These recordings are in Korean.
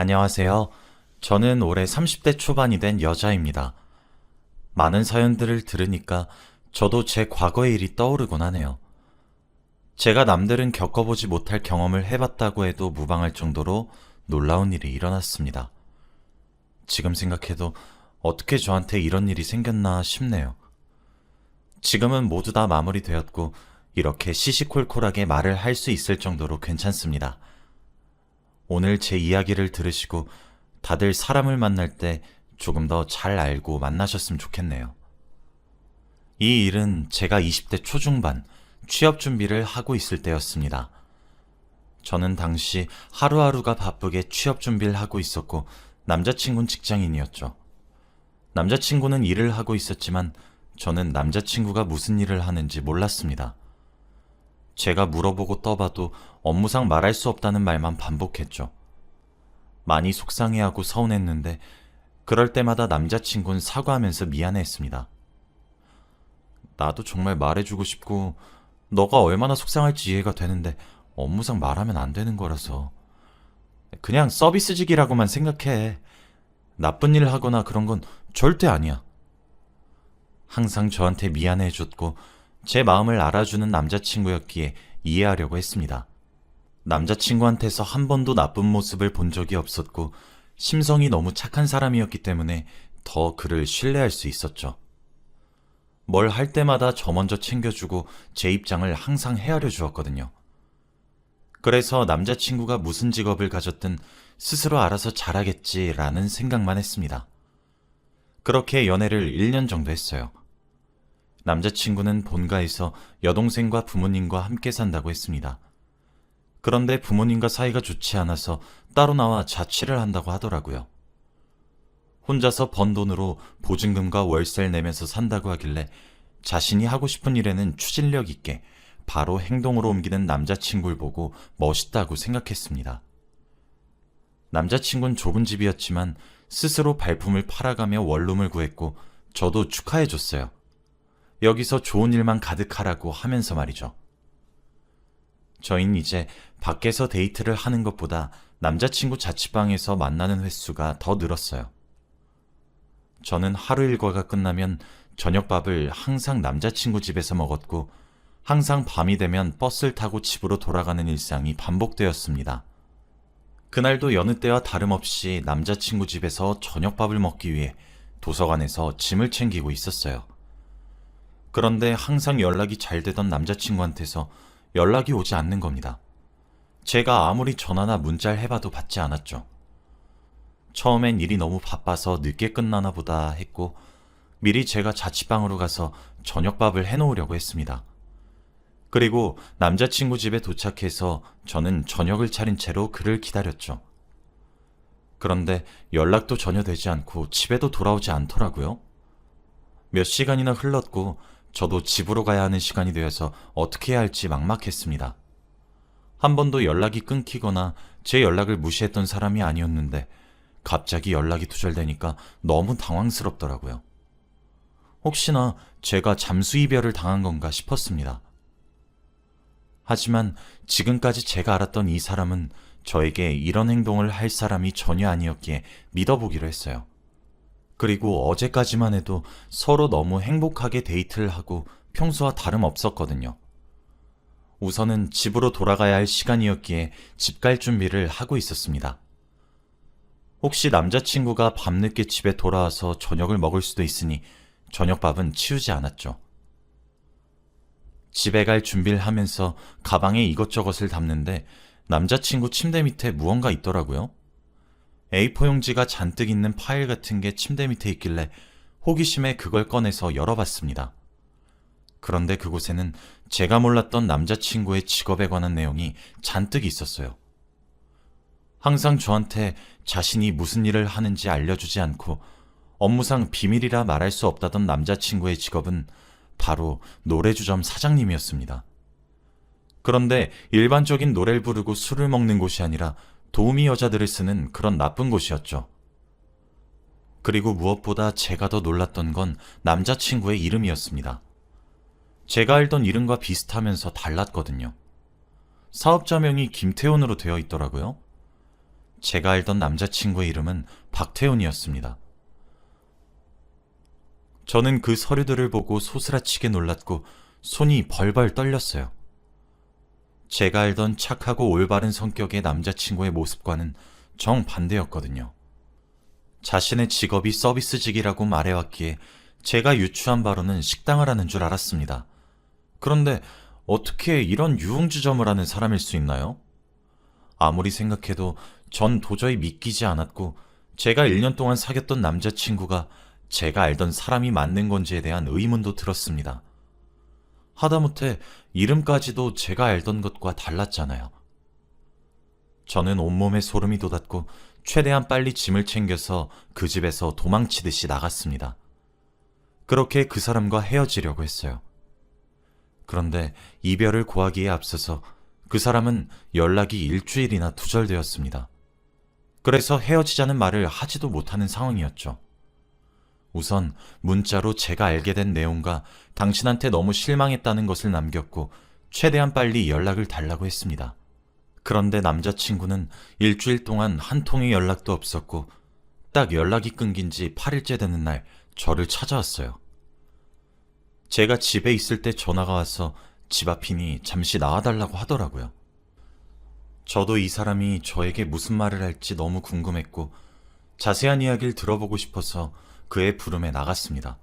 안녕하세요. 저는 올해 30대 초반이 된 여자입니다. 많은 사연들을 들으니까 저도 제 과거의 일이 떠오르곤 하네요. 제가 남들은 겪어보지 못할 경험을 해봤다고 해도 무방할 정도로 놀라운 일이 일어났습니다. 지금 생각해도 어떻게 저한테 이런 일이 생겼나 싶네요. 지금은 모두 다 마무리되었고 이렇게 시시콜콜하게 말을 할 수 있을 정도로 괜찮습니다. 오늘 제 이야기를 들으시고 다들 사람을 만날 때 조금 더 잘 알고 만나셨으면 좋겠네요. 이 일은 제가 20대 초중반 취업 준비를 하고 있을 때였습니다. 저는 당시 하루하루가 바쁘게 취업 준비를 하고 있었고 남자친구는 직장인이었죠. 남자친구는 일을 하고 있었지만 저는 남자친구가 무슨 일을 하는지 몰랐습니다. 제가 물어보고 떠봐도 업무상 말할 수 없다는 말만 반복했죠. 많이 속상해하고 서운했는데 그럴 때마다 남자친구는 사과하면서 미안해했습니다. 나도 정말 말해주고 싶고 너가 얼마나 속상할지 이해가 되는데 업무상 말하면 안 되는 거라서 그냥 서비스직이라고만 생각해. 나쁜 일 하거나 그런 건 절대 아니야. 항상 저한테 미안해해줬고 제 마음을 알아주는 남자친구였기에 이해하려고 했습니다. 남자친구한테서 한 번도 나쁜 모습을 본 적이 없었고 심성이 너무 착한 사람이었기 때문에 더 그를 신뢰할 수 있었죠. 뭘 할 때마다 저 먼저 챙겨주고 제 입장을 항상 헤아려 주었거든요. 그래서 남자친구가 무슨 직업을 가졌든 스스로 알아서 잘하겠지라는 생각만 했습니다. 그렇게 연애를 1년 정도 했어요. 남자친구는 본가에서 여동생과 부모님과 함께 산다고 했습니다. 그런데 부모님과 사이가 좋지 않아서 따로 나와 자취를 한다고 하더라고요. 혼자서 번 돈으로 보증금과 월세를 내면서 산다고 하길래 자신이 하고 싶은 일에는 추진력 있게 바로 행동으로 옮기는 남자친구를 보고 멋있다고 생각했습니다. 남자친구는 좁은 집이었지만 스스로 발품을 팔아가며 원룸을 구했고 저도 축하해줬어요. 여기서 좋은 일만 가득하라고 하면서 말이죠. 저희는 이제 밖에서 데이트를 하는 것보다 남자친구 자취방에서 만나는 횟수가 더 늘었어요. 저는 하루 일과가 끝나면 저녁밥을 항상 남자친구 집에서 먹었고 항상 밤이 되면 버스를 타고 집으로 돌아가는 일상이 반복되었습니다. 그날도 여느 때와 다름없이 남자친구 집에서 저녁밥을 먹기 위해 도서관에서 짐을 챙기고 있었어요. 그런데 항상 연락이 잘 되던 남자친구한테서 연락이 오지 않는 겁니다. 제가 아무리 전화나 문자를 해봐도 받지 않았죠. 처음엔 일이 너무 바빠서 늦게 끝나나 보다 했고 미리 제가 자취방으로 가서 저녁밥을 해놓으려고 했습니다. 그리고 남자친구 집에 도착해서 저는 저녁을 차린 채로 그를 기다렸죠. 그런데 연락도 전혀 되지 않고 집에도 돌아오지 않더라고요. 몇 시간이나 흘렀고 저도 집으로 가야 하는 시간이 되어서 어떻게 해야 할지 막막했습니다. 한 번도 연락이 끊기거나 제 연락을 무시했던 사람이 아니었는데 갑자기 연락이 두절되니까 너무 당황스럽더라고요. 혹시나 제가 잠수 이별을 당한 건가 싶었습니다. 하지만 지금까지 제가 알았던 이 사람은 저에게 이런 행동을 할 사람이 전혀 아니었기에 믿어보기로 했어요. 그리고 어제까지만 해도 서로 너무 행복하게 데이트를 하고 평소와 다름없었거든요. 우선은 집으로 돌아가야 할 시간이었기에 집 갈 준비를 하고 있었습니다. 혹시 남자친구가 밤늦게 집에 돌아와서 저녁을 먹을 수도 있으니 저녁밥은 치우지 않았죠. 집에 갈 준비를 하면서 가방에 이것저것을 담는데 남자친구 침대 밑에 무언가 있더라고요. A4 용지가 잔뜩 있는 파일 같은 게 침대 밑에 있길래 호기심에 그걸 꺼내서 열어봤습니다. 그런데 그곳에는 제가 몰랐던 남자친구의 직업에 관한 내용이 잔뜩 있었어요. 항상 저한테 자신이 무슨 일을 하는지 알려주지 않고 업무상 비밀이라 말할 수 없다던 남자친구의 직업은 바로 노래주점 사장님이었습니다. 그런데 일반적인 노래를 부르고 술을 먹는 곳이 아니라 도우미 여자들을 쓰는 그런 나쁜 곳이었죠. 그리고 무엇보다 제가 더 놀랐던 건 남자친구의 이름이었습니다. 제가 알던 이름과 비슷하면서 달랐거든요. 사업자명이 김태훈으로 되어 있더라고요. 제가 알던 남자친구의 이름은 박태훈이었습니다. 저는 그 서류들을 보고 소스라치게 놀랐고 손이 벌벌 떨렸어요. 제가 알던 착하고 올바른 성격의 남자친구의 모습과는 정반대였거든요. 자신의 직업이 서비스직이라고 말해왔기에 제가 유추한 바로는 식당을 하는 줄 알았습니다. 그런데 어떻게 이런 유흥주점을 하는 사람일 수 있나요? 아무리 생각해도 전 도저히 믿기지 않았고 제가 1년 동안 사귀었던 남자친구가 제가 알던 사람이 맞는 건지에 대한 의문도 들었습니다. 하다못해 이름까지도 제가 알던 것과 달랐잖아요. 저는 온몸에 소름이 돋았고 최대한 빨리 짐을 챙겨서 그 집에서 도망치듯이 나갔습니다. 그렇게 그 사람과 헤어지려고 했어요. 그런데 이별을 고하기에 앞서서 그 사람은 연락이 일주일이나 두절되었습니다. 그래서 헤어지자는 말을 하지도 못하는 상황이었죠. 우선 문자로 제가 알게 된 내용과 당신한테 너무 실망했다는 것을 남겼고 최대한 빨리 연락을 달라고 했습니다. 그런데 남자친구는 일주일 동안 한 통의 연락도 없었고 딱 연락이 끊긴 지 8일째 되는 날 저를 찾아왔어요. 제가 집에 있을 때 전화가 와서 집 앞이니 잠시 나와달라고 하더라고요. 저도 이 사람이 저에게 무슨 말을 할지 너무 궁금했고 자세한 이야기를 들어보고 싶어서 그의 부름에 나갔습니다.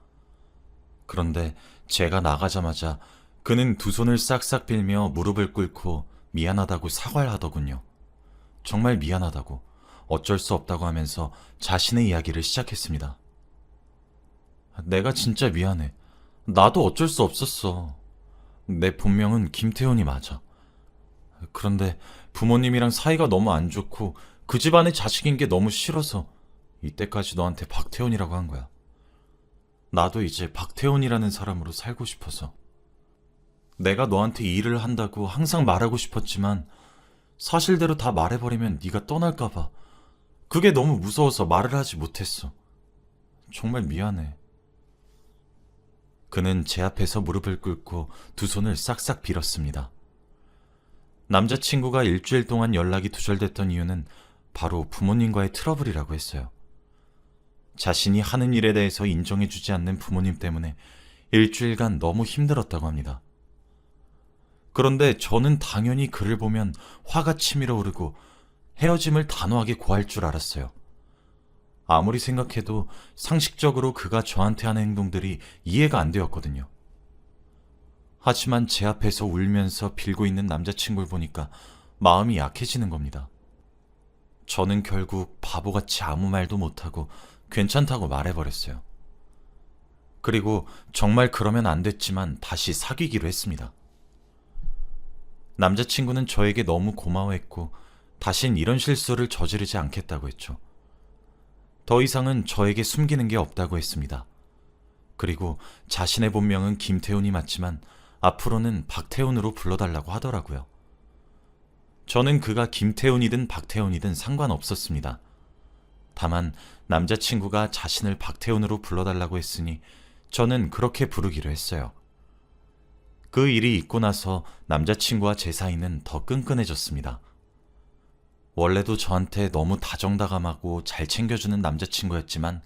그런데 제가 나가자마자 그는 두 손을 싹싹 빌며 무릎을 꿇고 미안하다고 사과를 하더군요. 정말 미안하다고, 어쩔 수 없다고 하면서 자신의 이야기를 시작했습니다. 내가 진짜 미안해. 나도 어쩔 수 없었어. 내 본명은 김태훈이 맞아. 그런데 부모님이랑 사이가 너무 안 좋고 그 집안의 자식인 게 너무 싫어서 이때까지 너한테 박태훈이라고 한 거야. 나도 이제 박태훈이라는 사람으로 살고 싶어서. 내가 너한테 일을 한다고 항상 말하고 싶었지만 사실대로 다 말해버리면 네가 떠날까 봐. 그게 너무 무서워서 말을 하지 못했어. 정말 미안해. 그는 제 앞에서 무릎을 꿇고 두 손을 싹싹 빌었습니다. 남자친구가 일주일 동안 연락이 두절됐던 이유는 바로 부모님과의 트러블이라고 했어요. 자신이 하는 일에 대해서 인정해주지 않는 부모님 때문에 일주일간 너무 힘들었다고 합니다. 그런데 저는 당연히 그를 보면 화가 치밀어 오르고 헤어짐을 단호하게 고할 줄 알았어요. 아무리 생각해도 상식적으로 그가 저한테 하는 행동들이 이해가 안 되었거든요. 하지만 제 앞에서 울면서 빌고 있는 남자친구를 보니까 마음이 약해지는 겁니다. 저는 결국 바보같이 아무 말도 못하고 괜찮다고 말해버렸어요. 그리고 정말 그러면 안 됐지만 다시 사귀기로 했습니다. 남자친구는 저에게 너무 고마워했고 다신 이런 실수를 저지르지 않겠다고 했죠. 더 이상은 저에게 숨기는 게 없다고 했습니다. 그리고 자신의 본명은 김태훈이 맞지만 앞으로는 박태훈으로 불러달라고 하더라고요. 저는 그가 김태훈이든 박태훈이든 상관없었습니다. 다만 남자친구가 자신을 박태훈으로 불러달라고 했으니 저는 그렇게 부르기로 했어요. 그 일이 있고 나서 남자친구와 제 사이는 더 끈끈해졌습니다. 원래도 저한테 너무 다정다감하고 잘 챙겨주는 남자친구였지만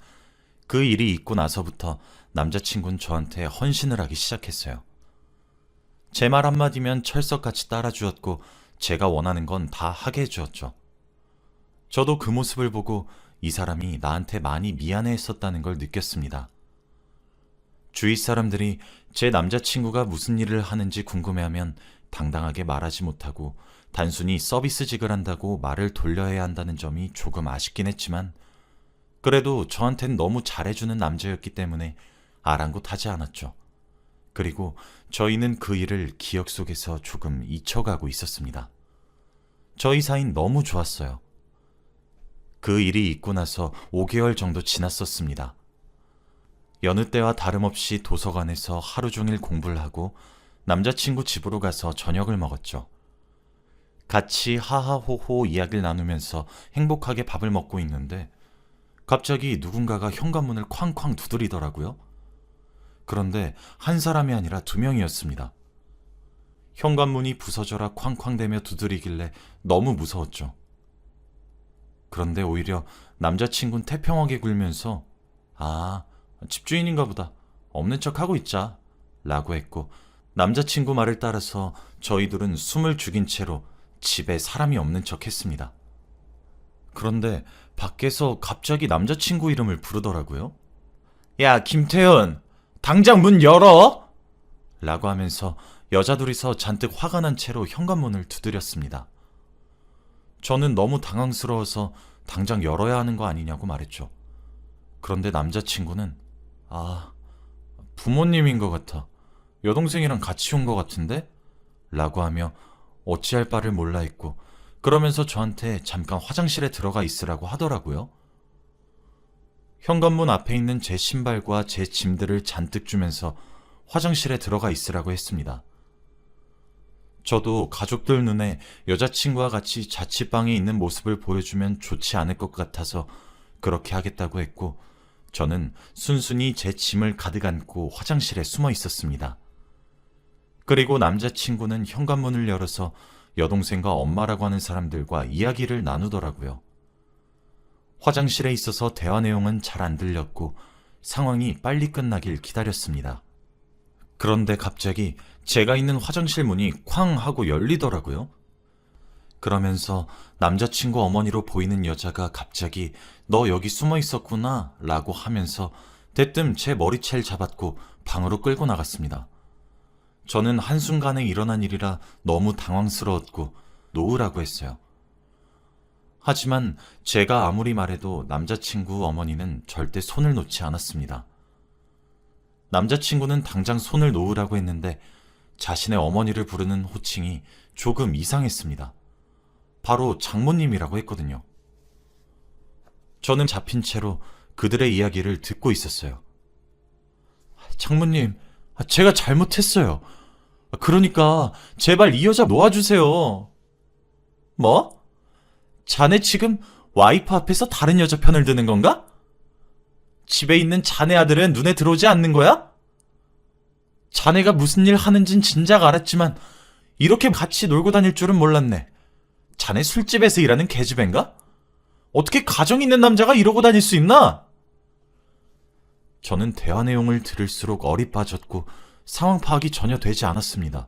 그 일이 있고 나서부터 남자친구는 저한테 헌신을 하기 시작했어요. 제 말 한마디면 철석같이 따라주었고 제가 원하는 건 다 하게 해주었죠. 저도 그 모습을 보고 이 사람이 나한테 많이 미안해했었다는 걸 느꼈습니다. 주위 사람들이 제 남자친구가 무슨 일을 하는지 궁금해하면 당당하게 말하지 못하고 단순히 서비스직을 한다고 말을 돌려야 한다는 점이 조금 아쉽긴 했지만 그래도 저한텐 너무 잘해주는 남자였기 때문에 아랑곳하지 않았죠. 그리고 저희는 그 일을 기억 속에서 조금 잊혀가고 있었습니다. 저희 사이는 너무 좋았어요. 그 일이 있고 나서 5개월 정도 지났었습니다. 여느 때와 다름없이 도서관에서 하루 종일 공부를 하고 남자친구 집으로 가서 저녁을 먹었죠. 같이 하하호호 이야기를 나누면서 행복하게 밥을 먹고 있는데 갑자기 누군가가 현관문을 쾅쾅 두드리더라고요. 그런데 한 사람이 아니라 2명이었습니다. 현관문이 부서져라 쾅쾅대며 두드리길래 너무 무서웠죠. 그런데 오히려 남자친구는 태평하게 굴면서 아, 집주인인가 보다. 없는 척하고 있자. 라고 했고 남자친구 말을 따라서 저희 둘은 숨을 죽인 채로 집에 사람이 없는 척 했습니다. 그런데 밖에서 갑자기 남자친구 이름을 부르더라고요. 야, 김태현! 당장 문 열어! 라고 하면서 여자 둘이서 잔뜩 화가 난 채로 현관문을 두드렸습니다. 저는 너무 당황스러워서 당장 열어야 하는 거 아니냐고 말했죠. 그런데 남자친구는 부모님인 것 같아. 여동생이랑 같이 온 것 같은데? 라고 하며 어찌할 바를 몰라 했고 그러면서 저한테 잠깐 화장실에 들어가 있으라고 하더라고요. 현관문 앞에 있는 제 신발과 제 짐들을 잔뜩 주면서 화장실에 들어가 있으라고 했습니다. 저도 가족들 눈에 여자친구와 같이 자취방에 있는 모습을 보여주면 좋지 않을 것 같아서 그렇게 하겠다고 했고 저는 순순히 제 짐을 가득 안고 화장실에 숨어 있었습니다. 그리고 남자친구는 현관문을 열어서 여동생과 엄마라고 하는 사람들과 이야기를 나누더라고요. 화장실에 있어서 대화 내용은 잘 안 들렸고 상황이 빨리 끝나길 기다렸습니다. 그런데 갑자기 제가 있는 화장실 문이 쾅 하고 열리더라고요. 그러면서 남자친구 어머니로 보이는 여자가 갑자기 너 여기 숨어 있었구나 라고 하면서 대뜸 제 머리채를 잡았고 방으로 끌고 나갔습니다. 저는 한순간에 일어난 일이라 너무 당황스러웠고 놓으라고 했어요. 하지만 제가 아무리 말해도 남자친구 어머니는 절대 손을 놓지 않았습니다. 남자친구는 당장 손을 놓으라고 했는데 자신의 어머니를 부르는 호칭이 조금 이상했습니다. 바로 장모님이라고 했거든요. 저는 잡힌 채로 그들의 이야기를 듣고 있었어요. 장모님, 제가 잘못했어요. 그러니까 제발 이 여자 놓아주세요. 뭐? 자네 지금 와이프 앞에서 다른 여자 편을 드는 건가? 집에 있는 자네 아들은 눈에 들어오지 않는 거야? 자네가 무슨 일 하는진 진작 알았지만 이렇게 같이 놀고 다닐 줄은 몰랐네. 자네 술집에서 일하는 계집애인가? 어떻게 가정 있는 남자가 이러고 다닐 수 있나? 저는 대화 내용을 들을수록 얼이 빠졌고 상황 파악이 전혀 되지 않았습니다.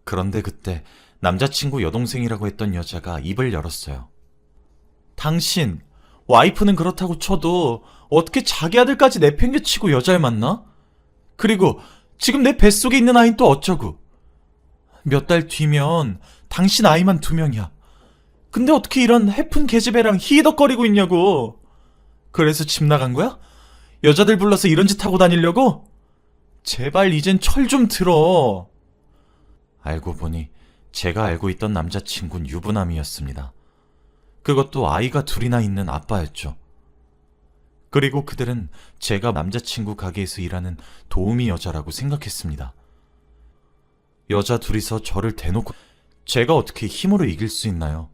그런데 그때 남자친구 여동생이라고 했던 여자가 입을 열었어요. 당신, 와이프는 그렇다고 쳐도 어떻게 자기 아들까지 내팽개치고 여자를 만나? 그리고 지금 내 뱃속에 있는 아이는 또 어쩌고? 몇 달 뒤면 당신 아이만 2명이야. 근데 어떻게 이런 해픈 계집애랑 히덕거리고 있냐고. 그래서 집 나간 거야? 여자들 불러서 이런 짓 하고 다니려고? 제발 이젠 철 좀 들어. 알고 보니 제가 알고 있던 남자친구는 유부남이었습니다. 그것도 아이가 2이나 있는 아빠였죠. 그리고 그들은 제가 남자친구 가게에서 일하는 도우미 여자라고 생각했습니다. 여자 2이서 저를 대놓고 제가 어떻게 힘으로 이길 수 있나요?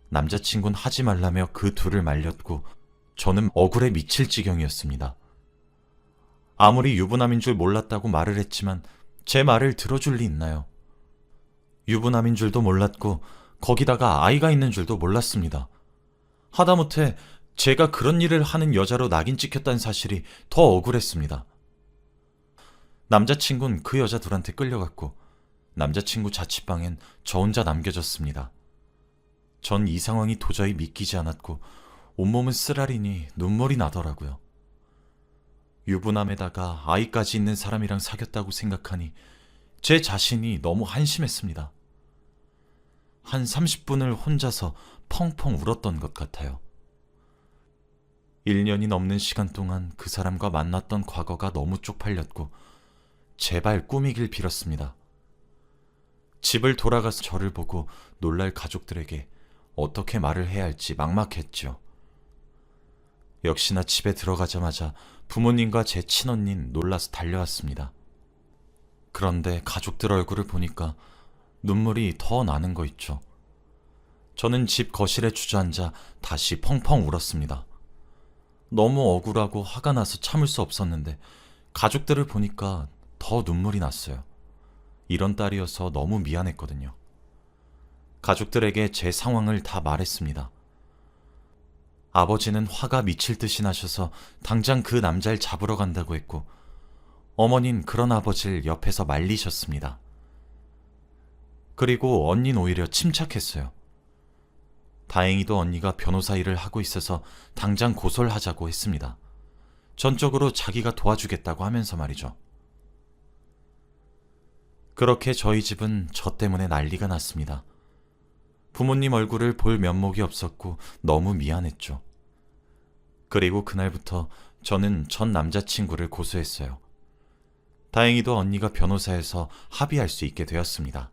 남자친구는 하지 말라며 그 2을 말렸고 저는 억울해 미칠 지경이었습니다. 아무리 유부남인 줄 몰랐다고 말을 했지만 제 말을 들어줄 리 있나요? 유부남인 줄도 몰랐고 거기다가 아이가 있는 줄도 몰랐습니다. 하다못해 제가 그런 일을 하는 여자로 낙인 찍혔다는 사실이 더 억울했습니다. 남자친구는 그 여자 2한테 끌려갔고 남자친구 자취방엔 저 혼자 남겨졌습니다. 전 이 상황이 도저히 믿기지 않았고 온몸은 쓰라리니 눈물이 나더라고요. 유부남에다가 아이까지 있는 사람이랑 사귀었다고 생각하니 제 자신이 너무 한심했습니다. 한 30분을 혼자서 펑펑 울었던 것 같아요. 1년이 넘는 시간 동안 그 사람과 만났던 과거가 너무 쪽팔렸고 제발 꿈이길 빌었습니다. 집을 돌아가서 저를 보고 놀랄 가족들에게 어떻게 말을 해야 할지 막막했죠. 역시나 집에 들어가자마자 부모님과 제 친언니는 놀라서 달려왔습니다. 그런데 가족들 얼굴을 보니까 눈물이 더 나는 거 있죠. 저는 집 거실에 주저앉아 다시 펑펑 울었습니다. 너무 억울하고 화가 나서 참을 수 없었는데 가족들을 보니까 더 눈물이 났어요. 이런 딸이어서 너무 미안했거든요. 가족들에게 제 상황을 다 말했습니다. 아버지는 화가 미칠 듯이 나셔서 당장 그 남자를 잡으러 간다고 했고, 어머닌 그런 아버지를 옆에서 말리셨습니다. 그리고 언닌 오히려 침착했어요. 다행히도 언니가 변호사 일을 하고 있어서 당장 고소를 하자고 했습니다. 전적으로 자기가 도와주겠다고 하면서 말이죠. 그렇게 저희 집은 저 때문에 난리가 났습니다. 부모님 얼굴을 볼 면목이 없었고 너무 미안했죠. 그리고 그날부터 저는 전 남자친구를 고소했어요. 다행히도 언니가 변호사에서 합의할 수 있게 되었습니다.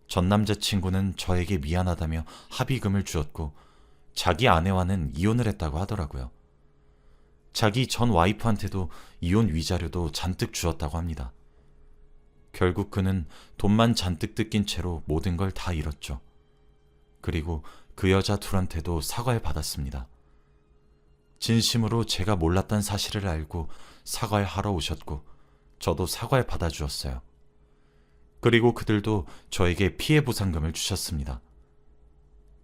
전 남자친구는 저에게 미안하다며 합의금을 주었고 자기 아내와는 이혼을 했다고 하더라고요. 자기 전 와이프한테도 이혼 위자료도 잔뜩 주었다고 합니다. 결국 그는 돈만 잔뜩 뜯긴 채로 모든 걸 다 잃었죠. 그리고 그 여자 둘한테도 사과를 받았습니다. 진심으로 제가 몰랐던 사실을 알고 사과를 하러 오셨고 저도 사과를 받아주었어요. 그리고 그들도 저에게 피해 보상금을 주셨습니다.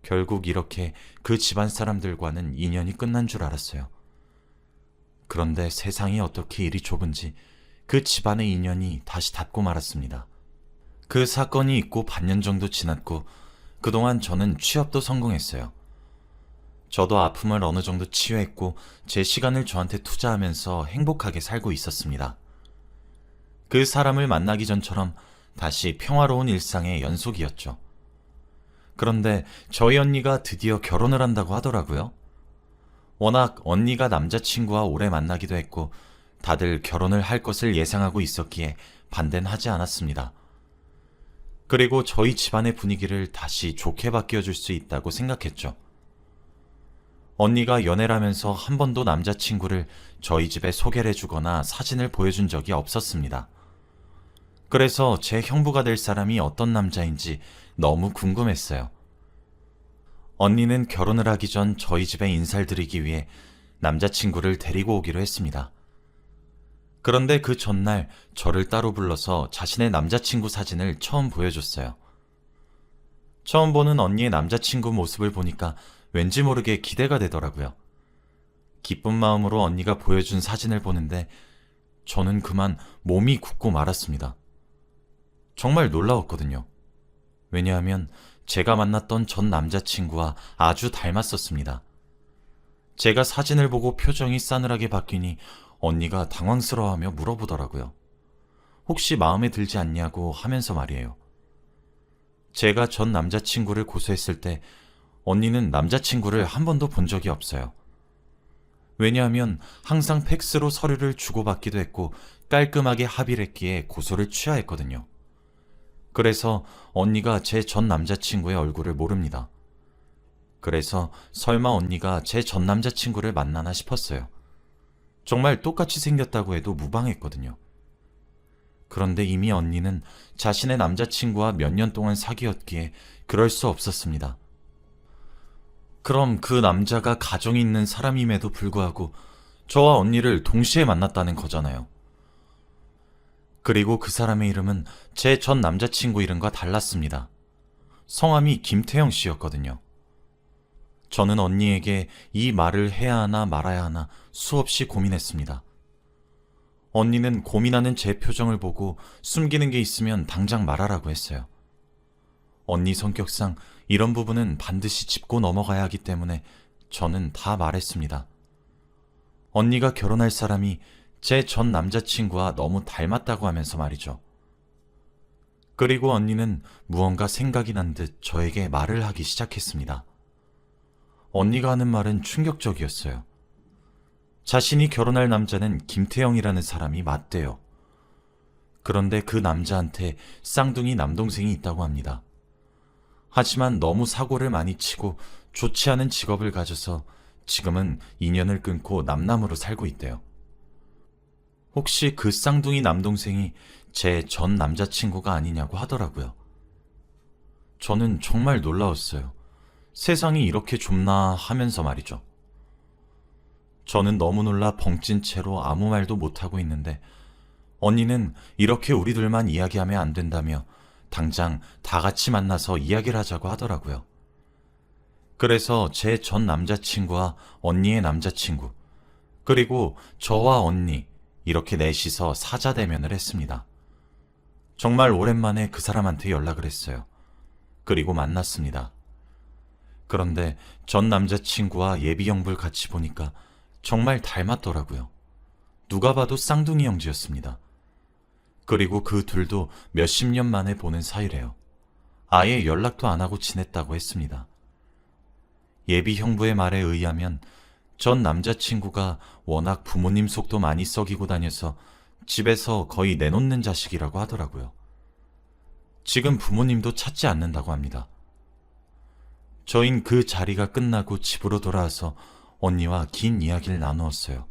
결국 이렇게 그 집안 사람들과는 인연이 끝난 줄 알았어요. 그런데 세상이 어떻게 이리 좁은지 그 집안의 인연이 다시 닿고 말았습니다. 그 사건이 있고 반년 정도 지났고 그동안 저는 취업도 성공했어요. 저도 아픔을 어느 정도 치유했고 제 시간을 저한테 투자하면서 행복하게 살고 있었습니다. 그 사람을 만나기 전처럼 다시 평화로운 일상의 연속이었죠. 그런데 저희 언니가 드디어 결혼을 한다고 하더라고요. 워낙 언니가 남자친구와 오래 만나기도 했고 다들 결혼을 할 것을 예상하고 있었기에 반대는 하지 않았습니다. 그리고 저희 집안의 분위기를 다시 좋게 바뀌어줄 수 있다고 생각했죠. 언니가 연애를 하면서 한 번도 남자친구를 저희 집에 소개를 해주거나 사진을 보여준 적이 없었습니다. 그래서 제 형부가 될 사람이 어떤 남자인지 너무 궁금했어요. 언니는 결혼을 하기 전 저희 집에 인사를 드리기 위해 남자친구를 데리고 오기로 했습니다. 그런데 그 전날 저를 따로 불러서 자신의 남자친구 사진을 처음 보여줬어요. 처음 보는 언니의 남자친구 모습을 보니까 왠지 모르게 기대가 되더라고요. 기쁜 마음으로 언니가 보여준 사진을 보는데 저는 그만 몸이 굳고 말았습니다. 정말 놀라웠거든요. 왜냐하면 제가 만났던 전 남자친구와 아주 닮았었습니다. 제가 사진을 보고 표정이 싸늘하게 바뀌니 언니가 당황스러워하며 물어보더라고요. 혹시 마음에 들지 않냐고 하면서 말이에요. 제가 전 남자친구를 고소했을 때 언니는 남자친구를 한 번도 본 적이 없어요. 왜냐하면 항상 팩스로 서류를 주고받기도 했고 깔끔하게 합의를 했기에 고소를 취하했거든요. 그래서 언니가 제 전 남자친구의 얼굴을 모릅니다. 그래서 설마 언니가 제 전 남자친구를 만나나 싶었어요. 정말 똑같이 생겼다고 해도 무방했거든요. 그런데 이미 언니는 자신의 남자친구와 몇 년 동안 사귀었기에 그럴 수 없었습니다. 그럼 그 남자가 가정이 있는 사람임에도 불구하고 저와 언니를 동시에 만났다는 거잖아요. 그리고 그 사람의 이름은 제 전 남자친구 이름과 달랐습니다. 성함이 김태영 씨였거든요. 저는 언니에게 이 말을 해야 하나 말아야 하나 수없이 고민했습니다. 언니는 고민하는 제 표정을 보고 숨기는 게 있으면 당장 말하라고 했어요. 언니 성격상 이런 부분은 반드시 짚고 넘어가야 하기 때문에 저는 다 말했습니다. 언니가 결혼할 사람이 제 전 남자친구와 너무 닮았다고 하면서 말이죠. 그리고 언니는 무언가 생각이 난 듯 저에게 말을 하기 시작했습니다. 언니가 하는 말은 충격적이었어요. 자신이 결혼할 남자는 김태영이라는 사람이 맞대요. 그런데 그 남자한테 쌍둥이 남동생이 있다고 합니다. 하지만 너무 사고를 많이 치고 좋지 않은 직업을 가져서 지금은 인연을 끊고 남남으로 살고 있대요. 혹시 그 쌍둥이 남동생이 제 전 남자친구가 아니냐고 하더라고요. 저는 정말 놀라웠어요. 세상이 이렇게 좁나 하면서 말이죠. 저는 너무 놀라 벙찐 채로 아무 말도 못하고 있는데 언니는 이렇게 우리들만 이야기하면 안 된다며 당장 다 같이 만나서 이야기를 하자고 하더라고요. 그래서 제 전 남자친구와 언니의 남자친구, 그리고 저와 언니, 이렇게 넷이서 사자대면을 했습니다. 정말 오랜만에 그 사람한테 연락을 했어요. 그리고 만났습니다. 그런데 전 남자친구와 예비 형부를 같이 보니까 정말 닮았더라고요. 누가 봐도 쌍둥이 형제였습니다. 그리고 그 둘도 몇십 년 만에 보는 사이래요. 아예 연락도 안 하고 지냈다고 했습니다. 예비 형부의 말에 의하면 전 남자친구가 워낙 부모님 속도 많이 썩이고 다녀서 집에서 거의 내놓는 자식이라고 하더라고요. 지금 부모님도 찾지 않는다고 합니다. 저흰 그 자리가 끝나고 집으로 돌아와서 언니와 긴 이야기를 나누었어요.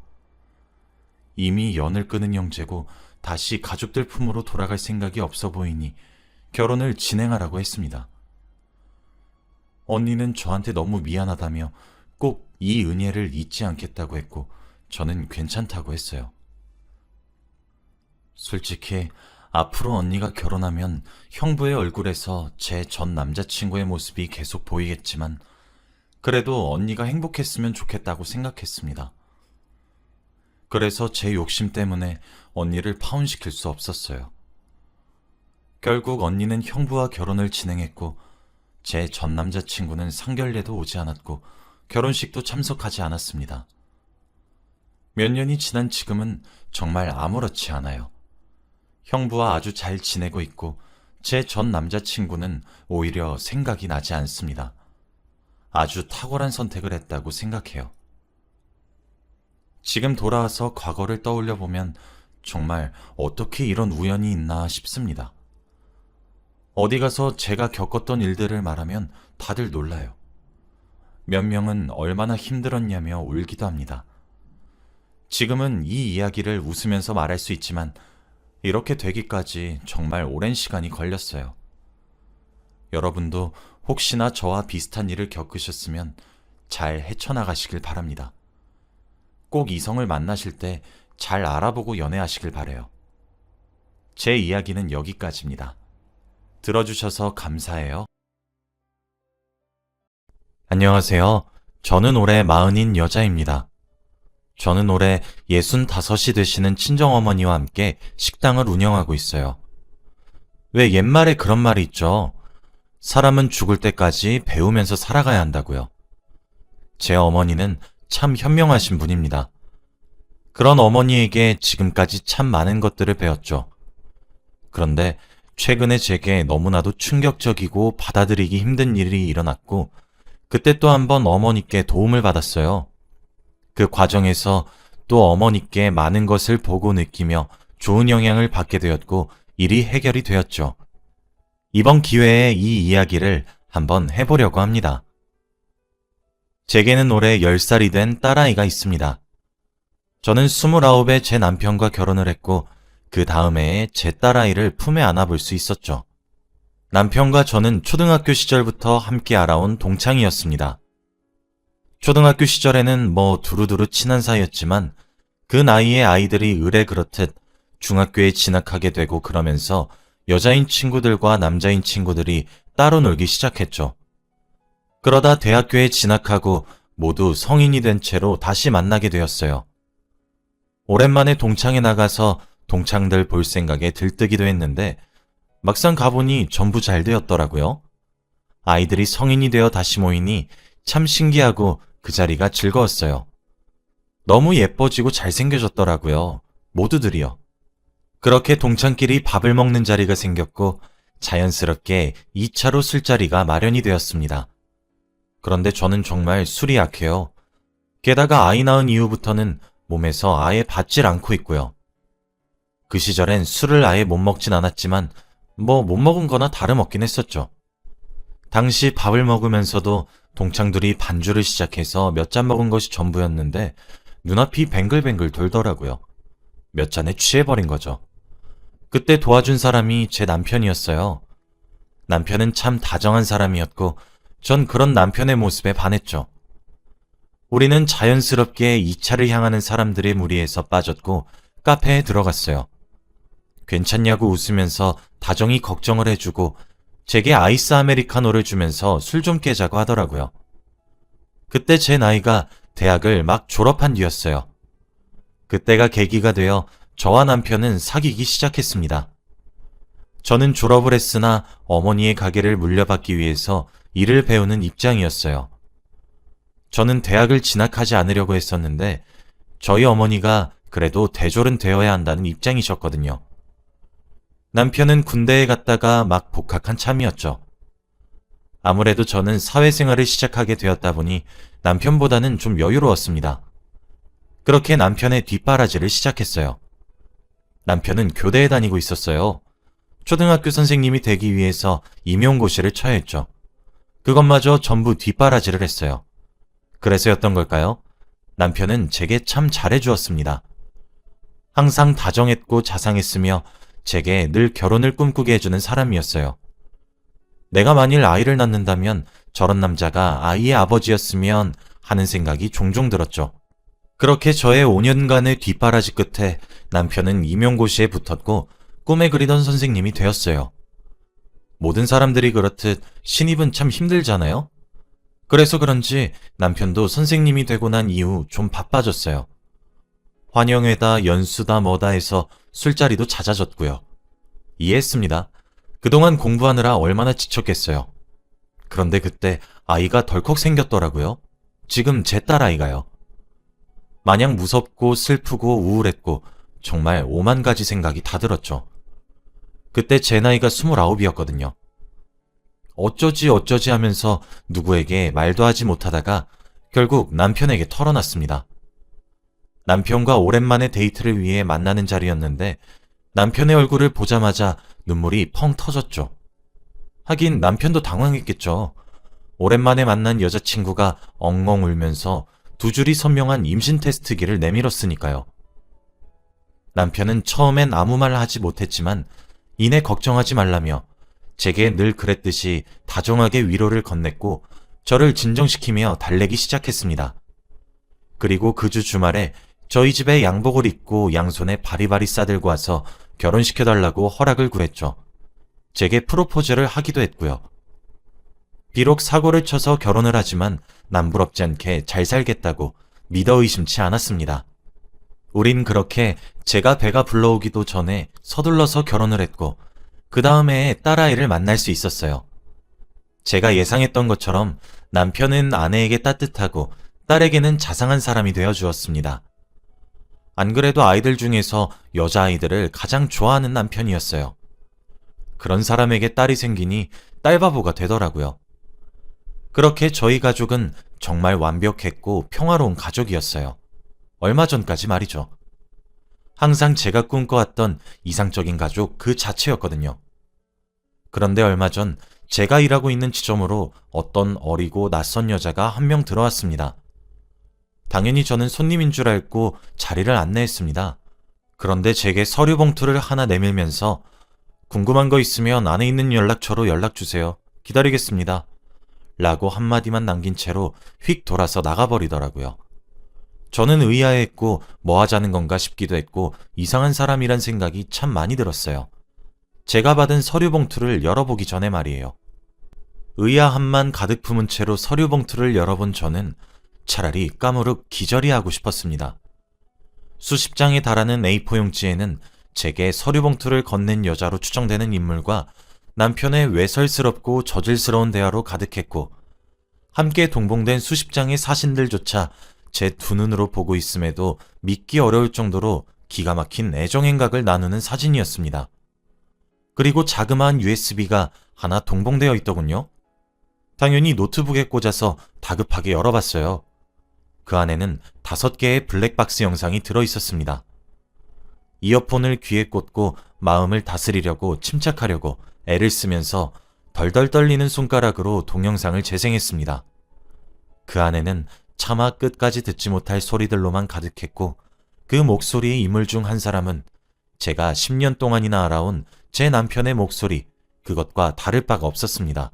이미 연을 끊은 형제고 다시 가족들 품으로 돌아갈 생각이 없어 보이니 결혼을 진행하라고 했습니다. 언니는 저한테 너무 미안하다며 꼭 이 은혜를 잊지 않겠다고 했고 저는 괜찮다고 했어요. 솔직히 앞으로 언니가 결혼하면 형부의 얼굴에서 제 전 남자친구의 모습이 계속 보이겠지만 그래도 언니가 행복했으면 좋겠다고 생각했습니다. 그래서 제 욕심 때문에 언니를 파혼시킬 수 없었어요. 결국 언니는 형부와 결혼을 진행했고 제 전 남자친구는 상견례도 오지 않았고 결혼식도 참석하지 않았습니다. 몇 년이 지난 지금은 정말 아무렇지 않아요. 형부와 아주 잘 지내고 있고 제 전 남자친구는 오히려 생각이 나지 않습니다. 아주 탁월한 선택을 했다고 생각해요. 지금 돌아와서 과거를 떠올려 보면 정말 어떻게 이런 우연이 있나 싶습니다. 어디 가서 제가 겪었던 일들을 말하면 다들 놀라요. 몇 명은 얼마나 힘들었냐며 울기도 합니다. 지금은 이 이야기를 웃으면서 말할 수 있지만 이렇게 되기까지 정말 오랜 시간이 걸렸어요. 여러분도 혹시나 저와 비슷한 일을 겪으셨으면 잘 헤쳐나가시길 바랍니다. 꼭 이성을 만나실 때 잘 알아보고 연애하시길 바래요. 제 이야기는 여기까지입니다. 들어주셔서 감사해요. 안녕하세요. 저는 올해 40인 여자입니다. 저는 올해 65이 되시는 친정어머니와 함께 식당을 운영하고 있어요. 왜 옛말에 그런 말이 있죠? 사람은 죽을 때까지 배우면서 살아가야 한다고요. 제 어머니는 참 현명하신 분입니다. 그런 어머니에게 지금까지 참 많은 것들을 배웠죠. 그런데 최근에 제게 너무나도 충격적이고 받아들이기 힘든 일이 일어났고 그때 또 한 번 어머니께 도움을 받았어요. 그 과정에서 또 어머니께 많은 것을 보고 느끼며 좋은 영향을 받게 되었고 일이 해결이 되었죠. 이번 기회에 이 이야기를 한번 해보려고 합니다. 제게는 올해 10살이 된 딸아이가 있습니다. 저는 29에 제 남편과 결혼을 했고 그 다음 해에 제 딸아이를 품에 안아볼 수 있었죠. 남편과 저는 초등학교 시절부터 함께 알아온 동창이었습니다. 초등학교 시절에는 두루두루 친한 사이였지만 그 나이에 아이들이 의례 그렇듯 중학교에 진학하게 되고 그러면서 여자인 친구들과 남자인 친구들이 따로 놀기 시작했죠. 그러다 대학교에 진학하고 모두 성인이 된 채로 다시 만나게 되었어요. 오랜만에 동창회 나가서 동창들 볼 생각에 들뜨기도 했는데 막상 가보니 전부 잘 되었더라고요. 아이들이 성인이 되어 다시 모이니 참 신기하고 그 자리가 즐거웠어요. 너무 예뻐지고 잘생겨졌더라고요. 모두들이요. 그렇게 동창끼리 밥을 먹는 자리가 생겼고 자연스럽게 2차로 술자리가 마련이 되었습니다. 그런데 저는 정말 술이 약해요. 게다가 아이 낳은 이후부터는 몸에서 아예 받질 않고 있고요. 그 시절엔 술을 아예 못 먹진 않았지만 못 먹은 거나 다름없긴 했었죠. 당시 밥을 먹으면서도 동창들이 반주를 시작해서 몇 잔 먹은 것이 전부였는데 눈앞이 뱅글뱅글 돌더라고요. 몇 잔에 취해버린 거죠. 그때 도와준 사람이 제 남편이었어요. 남편은 참 다정한 사람이었고 전 그런 남편의 모습에 반했죠. 우리는 자연스럽게 2차를 향하는 사람들의 무리에서 빠졌고 카페에 들어갔어요. 괜찮냐고 웃으면서 다정히 걱정을 해주고 제게 아이스 아메리카노를 주면서 술 좀 깨자고 하더라고요. 그때 제 나이가 대학을 막 졸업한 뒤였어요. 그때가 계기가 되어 저와 남편은 사귀기 시작했습니다. 저는 졸업을 했으나 어머니의 가게를 물려받기 위해서 일을 배우는 입장이었어요. 저는 대학을 진학하지 않으려고 했었는데 저희 어머니가 그래도 대졸은 되어야 한다는 입장이셨거든요. 남편은 군대에 갔다가 막 복학한 참이었죠. 아무래도 저는 사회생활을 시작하게 되었다 보니 남편보다는 좀 여유로웠습니다. 그렇게 남편의 뒷바라지를 시작했어요. 남편은 교대에 다니고 있었어요. 초등학교 선생님이 되기 위해서 임용고시를 쳐야 했죠. 그것마저 전부 뒷바라지를 했어요. 그래서였던 걸까요? 남편은 제게 참 잘해주었습니다. 항상 다정했고 자상했으며 제게 늘 결혼을 꿈꾸게 해주는 사람이었어요. 내가 만일 아이를 낳는다면 저런 남자가 아이의 아버지였으면 하는 생각이 종종 들었죠. 그렇게 저의 5년간의 뒷바라지 끝에 남편은 임용고시에 붙었고 꿈에 그리던 선생님이 되었어요. 모든 사람들이 그렇듯 신입은 참 힘들잖아요? 그래서 그런지 남편도 선생님이 되고 난 이후 좀 바빠졌어요. 환영회다 연수다 뭐다 해서 술자리도 잦아졌고요. 이해했습니다. 그동안 공부하느라 얼마나 지쳤겠어요. 그런데 그때 아이가 덜컥 생겼더라고요. 지금 제 딸아이가요. 마냥 무섭고 슬프고 우울했고 정말 오만 가지 생각이 다 들었죠. 그때 제 나이가 29이었거든요. 어쩌지 하면서 누구에게 말도 하지 못하다가 결국 남편에게 털어놨습니다. 남편과 오랜만에 데이트를 위해 만나는 자리였는데 남편의 얼굴을 보자마자 눈물이 펑 터졌죠. 하긴 남편도 당황했겠죠. 오랜만에 만난 여자친구가 엉엉 울면서 두 줄이 선명한 임신 테스트기를 내밀었으니까요. 남편은 처음엔 아무 말 하지 못했지만 이내 걱정하지 말라며 제게 늘 그랬듯이 다정하게 위로를 건넸고 저를 진정시키며 달래기 시작했습니다. 그리고 그 주 주말에 저희 집에 양복을 입고 양손에 바리바리 싸들고 와서 결혼시켜달라고 허락을 구했죠. 제게 프로포즈를 하기도 했고요. 비록 사고를 쳐서 결혼을 하지만 남부럽지 않게 잘 살겠다고 믿어 의심치 않았습니다. 우린 그렇게 제가 배가 불러오기도 전에 서둘러서 결혼을 했고 그 다음에 딸아이를 만날 수 있었어요. 제가 예상했던 것처럼 남편은 아내에게 따뜻하고 딸에게는 자상한 사람이 되어 주었습니다. 안 그래도 아이들 중에서 여자아이들을 가장 좋아하는 남편이었어요. 그런 사람에게 딸이 생기니 딸바보가 되더라고요. 그렇게 저희 가족은 정말 완벽했고 평화로운 가족이었어요. 얼마 전까지 말이죠. 항상 제가 꿈꿔왔던 이상적인 가족 그 자체였거든요. 그런데 얼마 전 제가 일하고 있는 지점으로 어떤 어리고 낯선 여자가 한 명 들어왔습니다. 당연히 저는 손님인 줄 알고 자리를 안내했습니다. 그런데 제게 서류 봉투를 하나 내밀면서 궁금한 거 있으면 안에 있는 연락처로 연락주세요. 기다리겠습니다. 라고 한마디만 남긴 채로 휙 돌아서 나가버리더라고요. 저는 의아했고 뭐 하자는 건가 싶기도 했고 이상한 사람이란 생각이 참 많이 들었어요. 제가 받은 서류 봉투를 열어보기 전에 말이에요. 의아함만 가득 품은 채로 서류 봉투를 열어본 저는 차라리 까무룩 기절이 하고 싶었습니다. 수십 장에 달하는 A4 용지에는 제게 서류 봉투를 건넨 여자로 추정되는 인물과 남편의 외설스럽고 저질스러운 대화로 가득했고 함께 동봉된 수십 장의 사진들조차 제 두 눈으로 보고 있음에도 믿기 어려울 정도로 기가 막힌 애정행각을 나누는 사진이었습니다. 그리고 자그마한 USB가 하나 동봉되어 있더군요. 당연히 노트북에 꽂아서 다급하게 열어봤어요. 그 안에는 5개의 블랙박스 영상이 들어있었습니다. 이어폰을 귀에 꽂고 마음을 다스리려고 침착하려고 애를 쓰면서 덜덜 떨리는 손가락으로 동영상을 재생했습니다. 그 안에는 차마 끝까지 듣지 못할 소리들로만 가득했고 그 목소리의 인물 중 한 사람은 제가 10년 동안이나 알아온 제 남편의 목소리, 그것과 다를 바가 없었습니다.